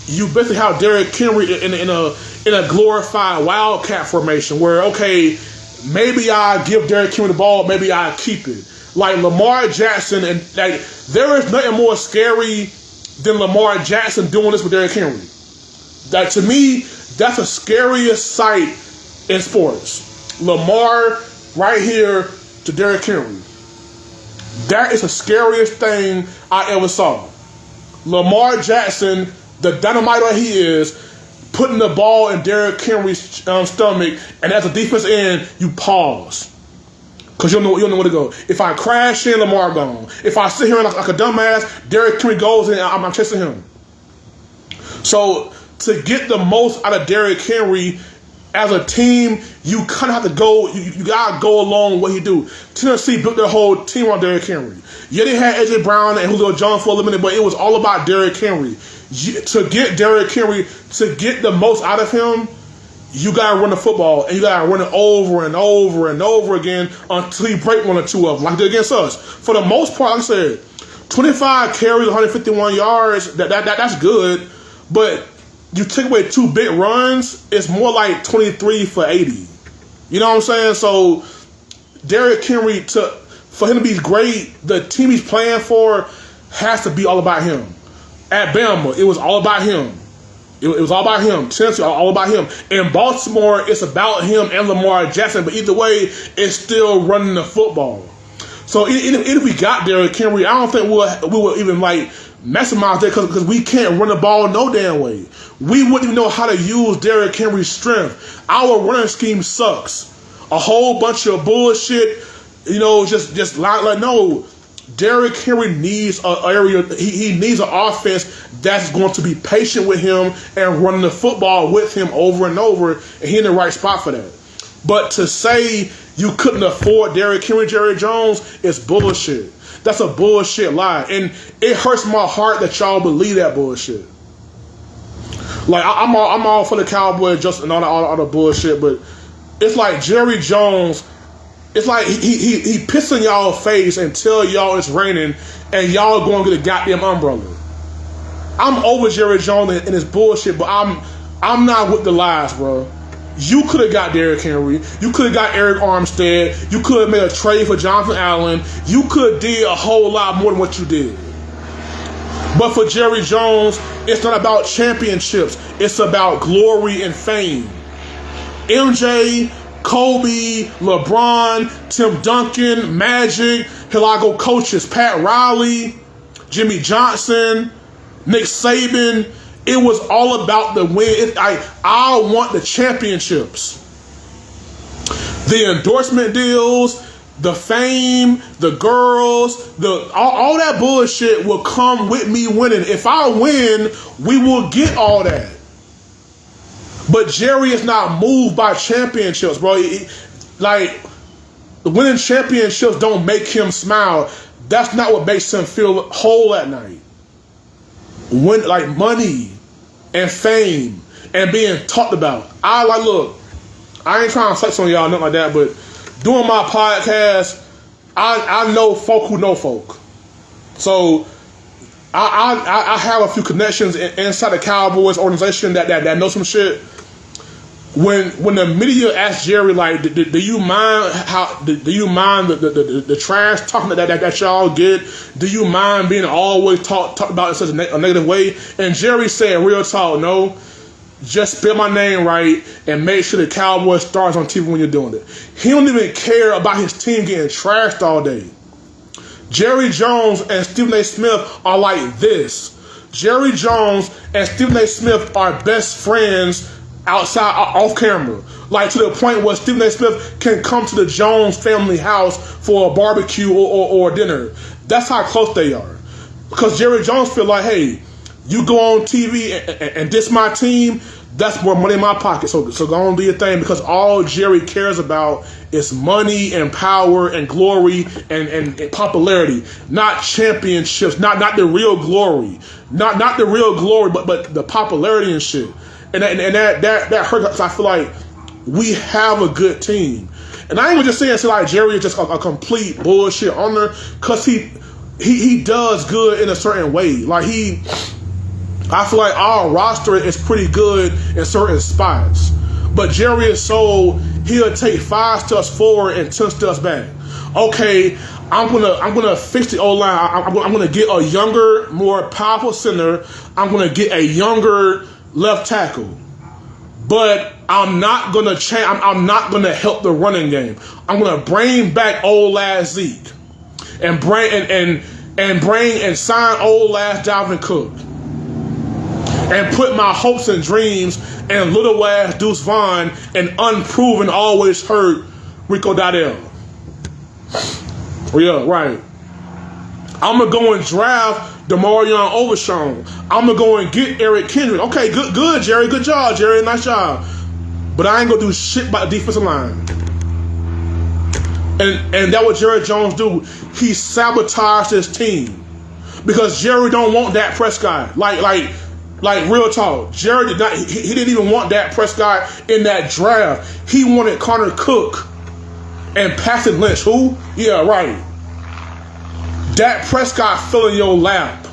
you basically have Derrick Henry in a glorified wildcat formation where, okay, maybe I give Derrick Henry the ball, maybe I keep it. Like Lamar Jackson, and like there is nothing more scary than Lamar Jackson doing this with Derrick Henry. That, to me, that's the scariest sight in sports. Lamar right here to Derrick Henry. That is the scariest thing I ever saw. Lamar Jackson, the dynamite that he is, putting the ball in Derrick Henry's stomach, and as a defense end, you pause. Because you don't know where to go. If I crash in, Lamar gone. If I sit here like a dumbass, Derrick Henry goes and I'm chasing him. So to get the most out of Derrick Henry, as a team, you kind of have to go. You gotta go along with what he do. Tennessee built their whole team on Derrick Henry. Yeah, they had AJ Brown and Julio Jones for a minute, but it was all about Derrick Henry. To get Derrick Henry, to get the most out of him, you gotta run the football, and you gotta run it over and over and over again until you break one or two of them, like they did against us. For the most part, like I said, 25 carries, 151 yards. That's good, but you take away two big runs, it's more like 23 for 80. You know what I'm saying? So Derrick Henry, for him to be great, the team he's playing for has to be all about him. At Bama, it was all about him. It was all about him. Tennessee, all about him. In Baltimore, it's about him and Lamar Jackson. But either way, it's still running the football. So even if we got Derrick Henry, I don't think we will even like maximize that because we can't run the ball no damn way. We wouldn't even know how to use Derrick Henry's strength. Our running scheme sucks. A whole bunch of bullshit. You know, just like no. Derrick Henry needs an area. He needs an offense that's going to be patient with him and running the football with him over and over, and he in the right spot for that. But to say you couldn't afford Derrick Henry, Jerry Jones, is bullshit. That's a bullshit lie, and it hurts my heart that y'all believe that bullshit. Like I'm all for the Cowboys just and all the bullshit, but it's like Jerry Jones. It's like he piss in y'all face and tell y'all it's raining and y'all going to get a goddamn umbrella. I'm over Jerry Jones and his bullshit, but I'm not with the lies, bro. You could have got Derrick Henry. You could have got Eric Armstead. You could have made a trade for Jonathan Allen. You could have did a whole lot more than what you did. But for Jerry Jones, it's not about championships. It's about glory and fame. MJ, Kobe, LeBron, Tim Duncan, Magic, here I go coaches, Pat Riley, Jimmy Johnson, Nick Saban. It was all about the win. I want the championships. The endorsement deals, the fame, the girls, all that bullshit will come with me winning. If I win, we will get all that. But Jerry is not moved by championships, bro. Like, winning championships don't make him smile. That's not what makes him feel whole at night. When, like, money and fame and being talked about. Look, I ain't trying to flex on y'all, nothing like that, but doing my podcast, I know folk who know folk. So I have a few connections inside the Cowboys organization that know some shit. when the media asked Jerry, like, do you mind the trash talking that y'all get? Do you mind being always talked about in such a negative way? And Jerry said, real talk, no. Just spell my name right and make sure the Cowboys stars on TV when you're doing it. He don't even care about his team getting trashed all day. Jerry Jones and Stephen A. Smith are like this. Jerry Jones and Stephen A. Smith are best friends outside, off camera. Like, to the point where Stephen A. Smith can come to the Jones family house for a barbecue or dinner. That's how close they are. Because Jerry Jones feel like, hey, you go on TV and diss my team, that's more money in my pocket. So go on and do your thing, because all Jerry cares about is money and power and glory and popularity, not championships, not the real glory, not the real glory, but the popularity and shit. And that hurts, because I feel like we have a good team. And I ain't just saying like Jerry is just a complete bullshit owner, because he does good in a certain way. Like, I feel like our roster is pretty good in certain spots. But Jerry is so, he'll take 5 steps forward and 10 steps back. Okay, I'm gonna fix the O-line. I'm gonna get a younger, more powerful center. I'm gonna get a younger left tackle. But I'm not gonna change. I'm not gonna help the running game. I'm gonna bring back old ass Zeke and bring and sign old ass Dalvin Cook. And put my hopes and dreams in little ass Deuce Vaughn and unproven, always hurt Rico Dowdle. Yeah, right. I'm going to go and draft Demarion Overshown. I'm going to go and get Eric Kendrick. Okay, good, Jerry. Good job, Jerry. Nice job. But I ain't going to do shit about the defensive line. And that's what Jerry Jones do. He sabotaged his team. Because Jerry don't want Dak Prescott. Like real talk, Jerry did not. He didn't even want Dak Prescott in that draft. He wanted Connor Cook and Paxton Lynch. Who? Yeah, right. Dak Prescott fell in your lap.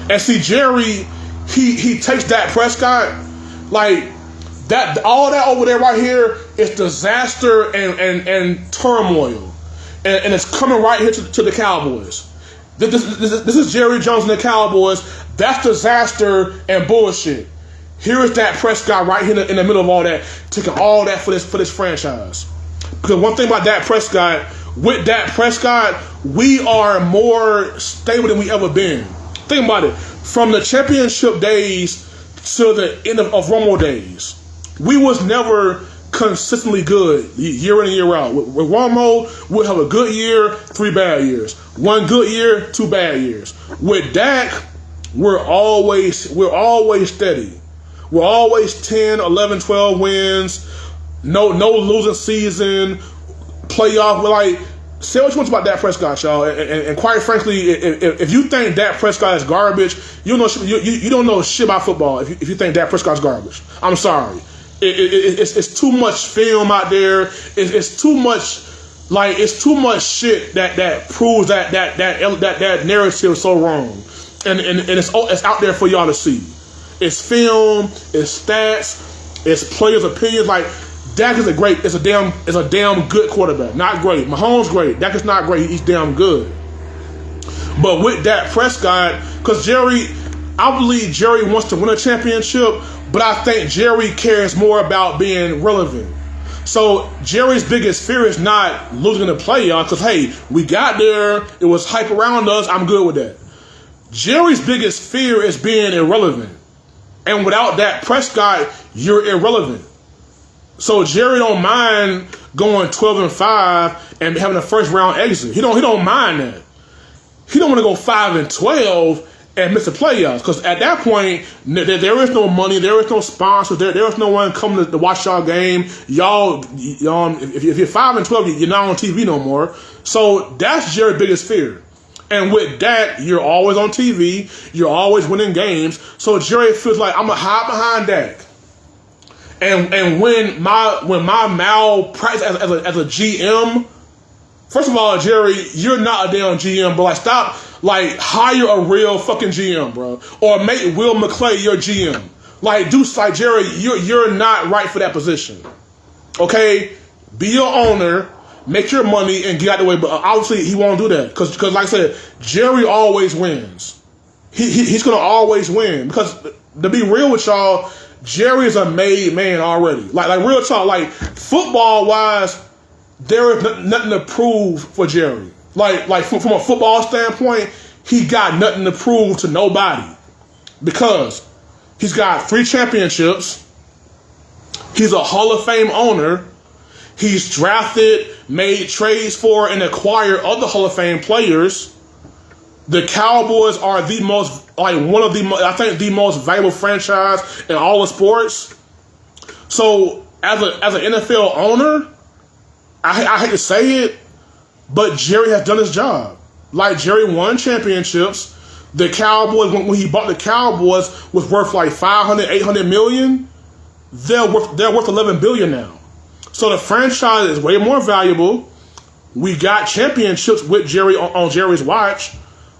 And see, Jerry, he takes Dak Prescott like that. All that over there right here is disaster and turmoil, and it's coming right here to the Cowboys. This is Jerry Jones and the Cowboys. That's disaster and bullshit. Here is Dak Prescott right here in the middle of all that, taking all that for this franchise. Because one thing about Dak Prescott, with Dak Prescott, we are more stable than we ever been. Think about it. From the championship days to the end of Romo days, we was never consistently good year in and year out. With Romo, we'll have a good year, 3 bad years. 1 good year, 2 bad years. With Dak, we're always steady. We're always 10, 11, 12 wins. No losing season. Playoff. We're like, say what you want about Dak Prescott, y'all. And quite frankly, if you think Dak Prescott is garbage, you don't know shit about football. If you think Dak Prescott's garbage, I'm sorry. It's too much film out there. It's too much. Like, it's too much shit that proves that narrative is so wrong. And it's out there for y'all to see. It's film, it's stats, it's players' opinions. Like, Dak is a damn good quarterback. Not great. Mahomes great. Dak is not great. He's damn good. But with Dak Prescott, because I believe Jerry wants to win a championship, but I think Jerry cares more about being relevant. So Jerry's biggest fear is not losing the playoffs, because hey, we got there. It was hype around us. I'm good with that. Jerry's biggest fear is being irrelevant. And without Dak Prescott, you're irrelevant. So Jerry don't mind going 12-5 and having a first round exit. He don't mind that. He don't want to go 5-12 and miss the playoffs, because at that point there is no money, there is no sponsors, there is no one coming to watch y'all game. Y'all, if you're 5-12, you're not on TV no more. So that's Jerry's biggest fear. And with Dak, you're always on TV, you're always winning games. So Jerry feels like, I'm gonna hide behind Dak. And when my malpractice as a GM, first of all, Jerry, you're not a damn GM, bro. Like, stop. Like, hire a real fucking GM, bro. Or make Will McClay your GM. Like, dudes like Jerry, you're not right for that position. Okay? Be your owner, make your money, and get out the way. But obviously, he won't do that. Because like I said, Jerry always wins. He's going to always win. Because, to be real with y'all, Jerry is a made man already. Like real talk, like, football-wise, there is nothing to prove for Jerry. Like from a football standpoint, he got nothing to prove to nobody. Because he's got 3 championships. He's a Hall of Fame owner. He's drafted, made trades for, and acquired other Hall of Fame players. The Cowboys are the most, like, I think the most valuable franchise in all of sports. So, as an NFL owner, I hate to say it, but Jerry has done his job. Like, Jerry won championships. The Cowboys, when he bought the Cowboys, was worth like $500, $800 million. They're worth $11 billion now. So the franchise is way more valuable. We got championships with Jerry on Jerry's watch.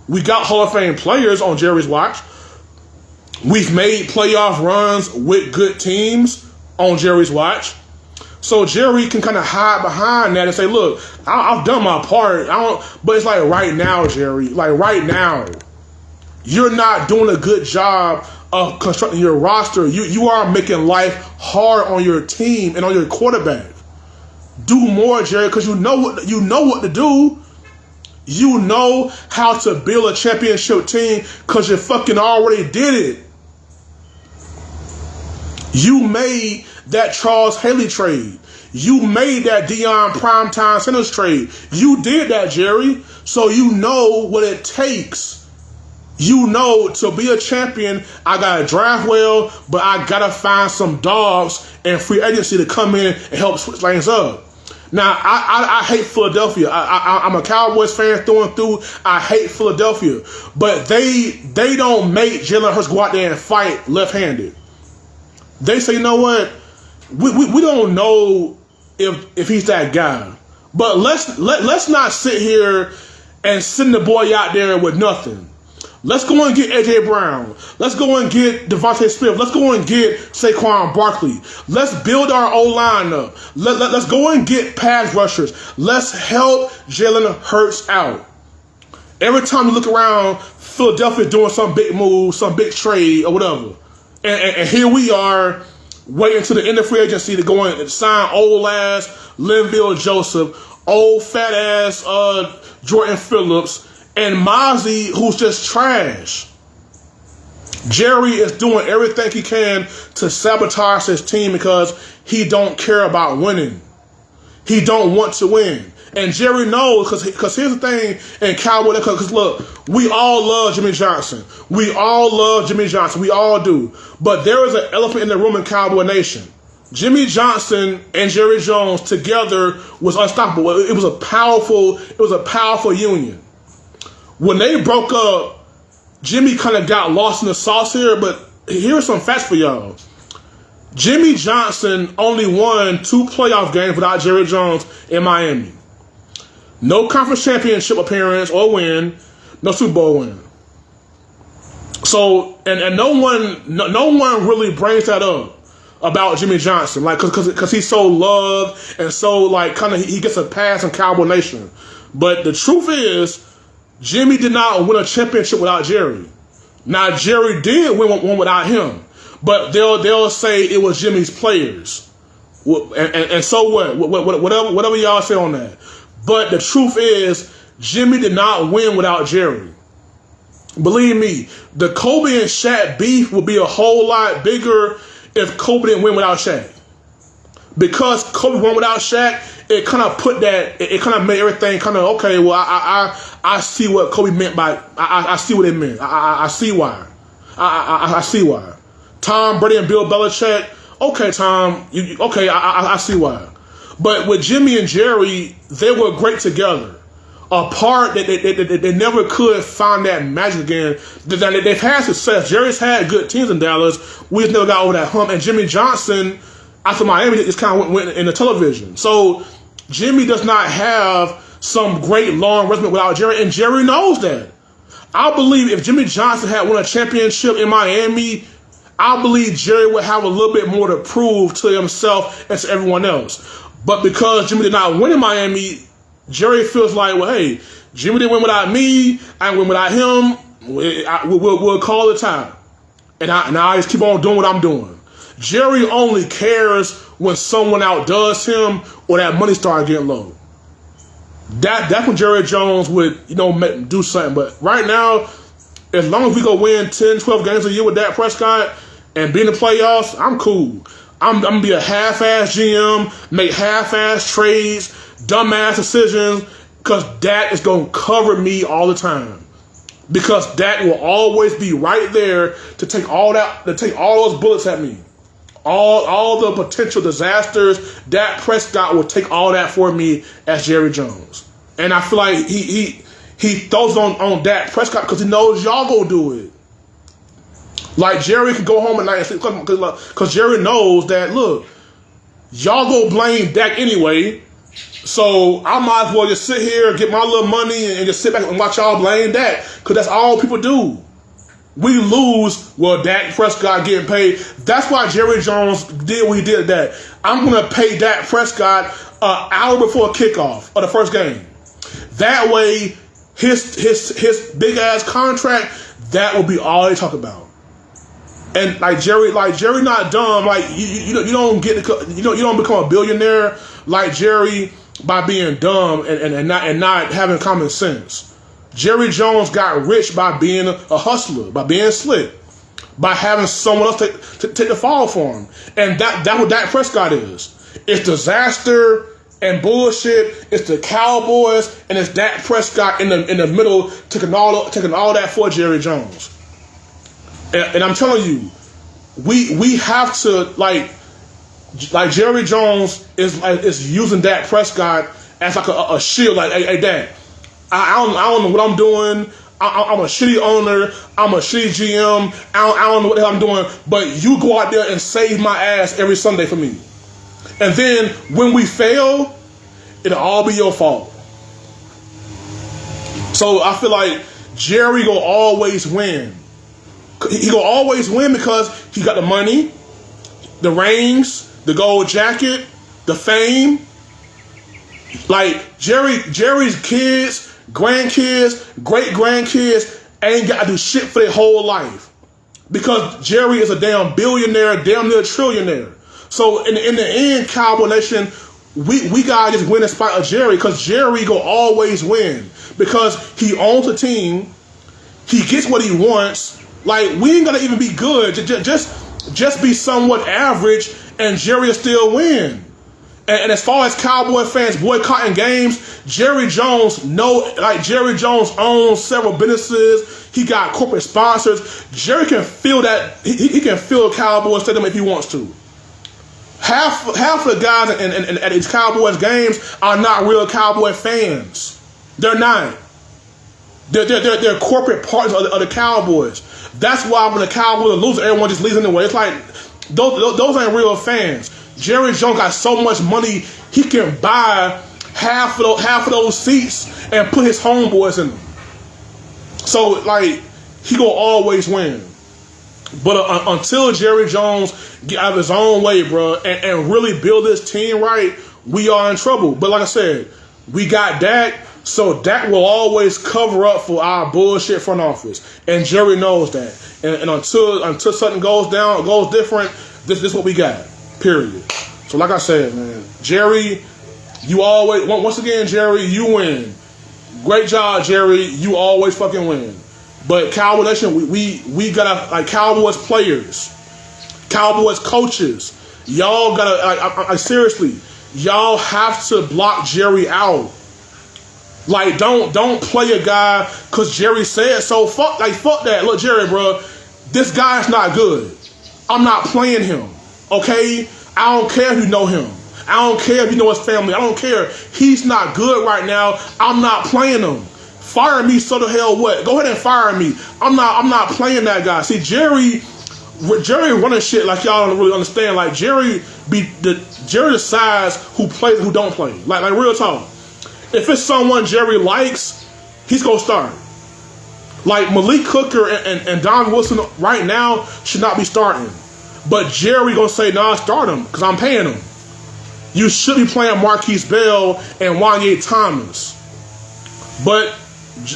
We got Hall of Fame players on Jerry's watch. We've made playoff runs with good teams on Jerry's watch. So Jerry can kind of hide behind that and say, look, I've done my part. But it's like right now, Jerry, like right now, you're not doing a good job of constructing your roster. You are making life hard on your team and on your quarterback. Do more, Jerry, because you know what to do. You know how to build a championship team because you fucking already did it. You made that Charles Haley trade. You made that Deion Primetime Centers trade. You did that, Jerry. So you know what it takes. You know, to be a champion, I got to draft well, but I got to find some dogs and free agency to come in and help switch lanes up. Now, I hate Philadelphia. I'm a Cowboys fan through and through. I hate Philadelphia. But they don't make Jalen Hurts go out there and fight left-handed. They say, you know what? We don't know if he's that guy. But let's not sit here and send the boy out there with nothing. Let's go and get A.J. Brown. Let's go and get Devontae Smith. Let's go and get Saquon Barkley. Let's build our O-line up. Let's go and get pass rushers. Let's help Jalen Hurts out. Every time you look around, Philadelphia doing some big move, some big trade or whatever. And here we are waiting to the end of free agency to go in and sign old-ass Linville Joseph, old fat-ass Jordan Phillips, and Mozzie, who's just trash. Jerry is doing everything he can to sabotage his team because he don't care about winning. He don't want to win. And Jerry knows, because here's the thing in Cowboy, because look, we all love Jimmy Johnson. We all love Jimmy Johnson. We all do. But there is an elephant in the room in Cowboy Nation. Jimmy Johnson and Jerry Jones together was unstoppable. It was a powerful union. When they broke up, Jimmy kind of got lost in the sauce here, but here's some facts for y'all. Jimmy Johnson only won 2 playoff games without Jerry Jones in Miami. No conference championship appearance or win, no Super Bowl win. So, and no one really brings that up about Jimmy Johnson, like, because he's so loved and so, like, kind of he gets a pass in Cowboy Nation. But the truth is, Jimmy did not win a championship without Jerry. Now, Jerry did win one without him, but they'll say it was Jimmy's players. And so what? Whatever y'all say on that. But the truth is, Jimmy did not win without Jerry. Believe me, the Kobe and Shaq beef would be a whole lot bigger if Kobe didn't win without Shaq. Because Kobe won without Shaq, it kind of made everything kind of, okay, well, I see what Kobe meant by, I see what it meant. I see why. I see why. Tom Brady and Bill Belichick, okay, Tom, I see why. But with Jimmy and Jerry, they were great together. Apart, they never could find that magic again. They've had success. Jerry's had good teams in Dallas. We just never got over that hump. And Jimmy Johnson, after Miami, just kind of went into television. So Jimmy does not have some great long resume without Jerry, and Jerry knows that. I believe if Jimmy Johnson had won a championship in Miami, I believe Jerry would have a little bit more to prove to himself and to everyone else. But because Jimmy did not win in Miami, Jerry feels like, well, hey, Jimmy didn't win without me. I didn't win without him. We'll call it time. And I just keep on doing what I'm doing. Jerry only cares when someone outdoes him or that money starts getting low. That's when Jerry Jones would, do something. But right now, as long as we go win 10, 12 games a year with Dak Prescott and be in the playoffs, I'm cool. I'm going to be a half-ass GM, make half-ass trades, dumbass decisions, because Dak is going to cover me all the time. Because Dak will always be right there to take all those bullets at me. All the potential disasters, Dak Prescott will take all that for me as Jerry Jones. And I feel like he throws on Dak Prescott because he knows y'all gonna do it. Like Jerry can go home at night and sleep because Jerry knows that, look, y'all go blame Dak anyway. So I might as well just sit here, get my little money, and just sit back and watch y'all blame Dak, because that's all people do. We lose, well, Dak Prescott getting paid. That's why Jerry Jones did what he did at that. I'm going to pay Dak Prescott an hour before kickoff of the first game. That way, his big ass contract, that will be all they talk about. And Jerry not dumb. Like you don't become a billionaire like Jerry by being dumb and not having common sense. Jerry Jones got rich by being a hustler, by being slick, by having someone else take the fall for him. And that's what Dak Prescott is. It's disaster and bullshit. It's the Cowboys and it's Dak Prescott in the middle taking all that for Jerry Jones. And I'm telling you, we have to like Jerry Jones is using Dak Prescott as like a shield. Like, hey, Dak, I don't know what I'm doing. I'm a shitty owner. I'm a shitty GM. I don't know what the hell I'm doing. But you go out there and save my ass every Sunday for me. And then when we fail, it'll all be your fault. So I feel like Jerry will always win. He will always win because he got the money, the rings, the gold jacket, the fame. Like Jerry's kids, grandkids, great-grandkids ain't got to do shit for their whole life. Because Jerry is a damn billionaire, damn near trillionaire. So in the end, Cowboy Nation, we gotta just win in spite of Jerry, because Jerry go always win. Because he owns a team, he gets what he wants. Like, we ain't gotta even be good. Just be somewhat average, and Jerry will still win. And as far as Cowboy fans boycotting games, Jerry Jones owns several businesses. He got corporate sponsors. Jerry can feel that. He can fill Cowboys Stadium if he wants to. Half of the guys at these Cowboys games are not real Cowboy fans. They're not. They're corporate partners of the Cowboys. That's why when the Cowboys lose, everyone just leaves anyway. It's like those ain't real fans. Jerry Jones got so much money, he can buy half of those seats and put his homeboys in them. So, like, he gonna always win. But until Jerry Jones get out of his own way, bro, and really build this team right, we are in trouble. But like I said, we got Dak, so Dak will always cover up for our bullshit front office. And Jerry knows that. And until something goes different, this is what we got. Period. So like I said, man, Jerry, you always, once again, Jerry, you win. Great job, Jerry. You always fucking win. But Cowboy Nation, we gotta, like, Cowboys players, Cowboys coaches, y'all gotta, seriously, y'all have to block Jerry out. Like, don't play a guy because Jerry said so. Fuck that. Look, Jerry, bro, this guy's not good. I'm not playing him. Okay? I don't care if you know him. I don't care if you know his family. I don't care. He's not good right now. I'm not playing him. Fire me so the hell what? Go ahead and fire me. I'm not playing that guy. See, Jerry running shit like y'all don't really understand. Like, Jerry decides who plays and who don't play. Like real talk. If it's someone Jerry likes, he's gonna start. Like Malik Hooker and Don Wilson right now should not be starting. But Jerry gonna say, nah, start him because I'm paying him. You should be playing Marquise Bell and Wanye Thomas. But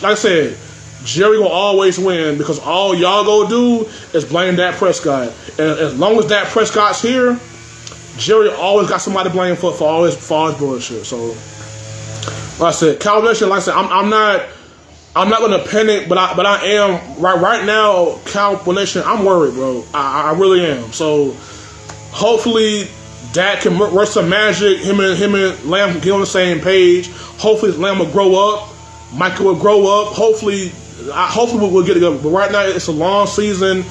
like I said, Jerry will always win because all y'all go do is blame Dak Prescott. And as long as Dak Prescott's here, Jerry always got somebody to blame for all his bullshit. So, like I said, Cal Nation, like I said, I'm not gonna panic, but I am right now, Cal Nation, I'm worried, bro. I really am. So hopefully Dak can work some magic. Him and Lamb can get on the same page. Hopefully Lamb will grow up. Michael will grow up. Hopefully we'll get together. But right now it's a long season.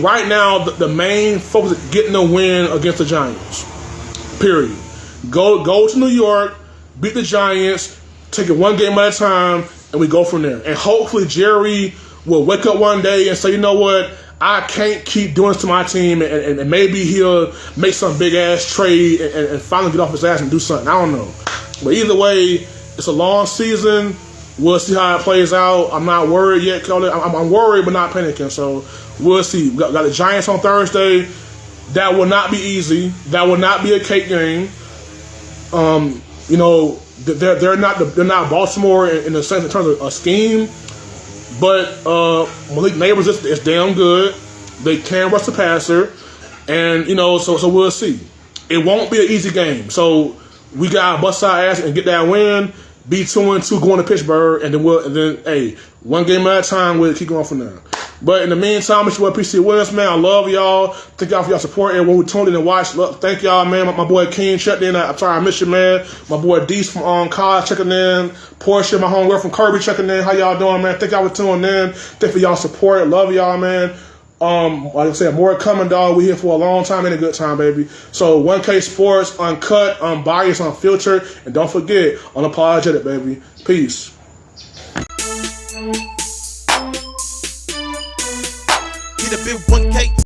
Right now the main focus is getting a win against the Giants. Period. Go to New York, beat the Giants, take it one game at a time, and we go from there. And hopefully Jerry will wake up one day and say, you know what, I can't keep doing this to my team, and maybe he'll make some big ass trade and finally get off his ass and do something. I don't know. But either way, it's a long season. We'll see how it plays out. I'm not worried yet, Kelly. I'm worried but not panicking. So we'll see. We got the Giants on Thursday. That will not be easy. That will not be a cake game. You know, they're not Baltimore in the sense in terms of a scheme, but Malik Neighbors is damn good. They can rush the passer, and you know, so we'll see. It won't be an easy game. So we gotta bust our ass and get that win. Be 2-2 going to Pittsburgh, and then hey, one game at a time. We'll keep going from there. But in the meantime, it's your boy PC Williams, man. I love y'all. Thank y'all for y'all support. Everyone who tuned in and watched. Look, thank y'all, man. My boy King checked in. I'm sorry I missed you, man. My boy Deese from college checking in. Portia, my homegirl from Kirby checking in. How y'all doing, man? Thank y'all for tuning in. Thank for y'all support. Love y'all, man. Like I said, more coming, dog. We here for a long time and a good time, baby. So 1K Sports, uncut, unbiased, unfiltered, and don't forget, unapologetic, baby. Peace. Get a bit 1K.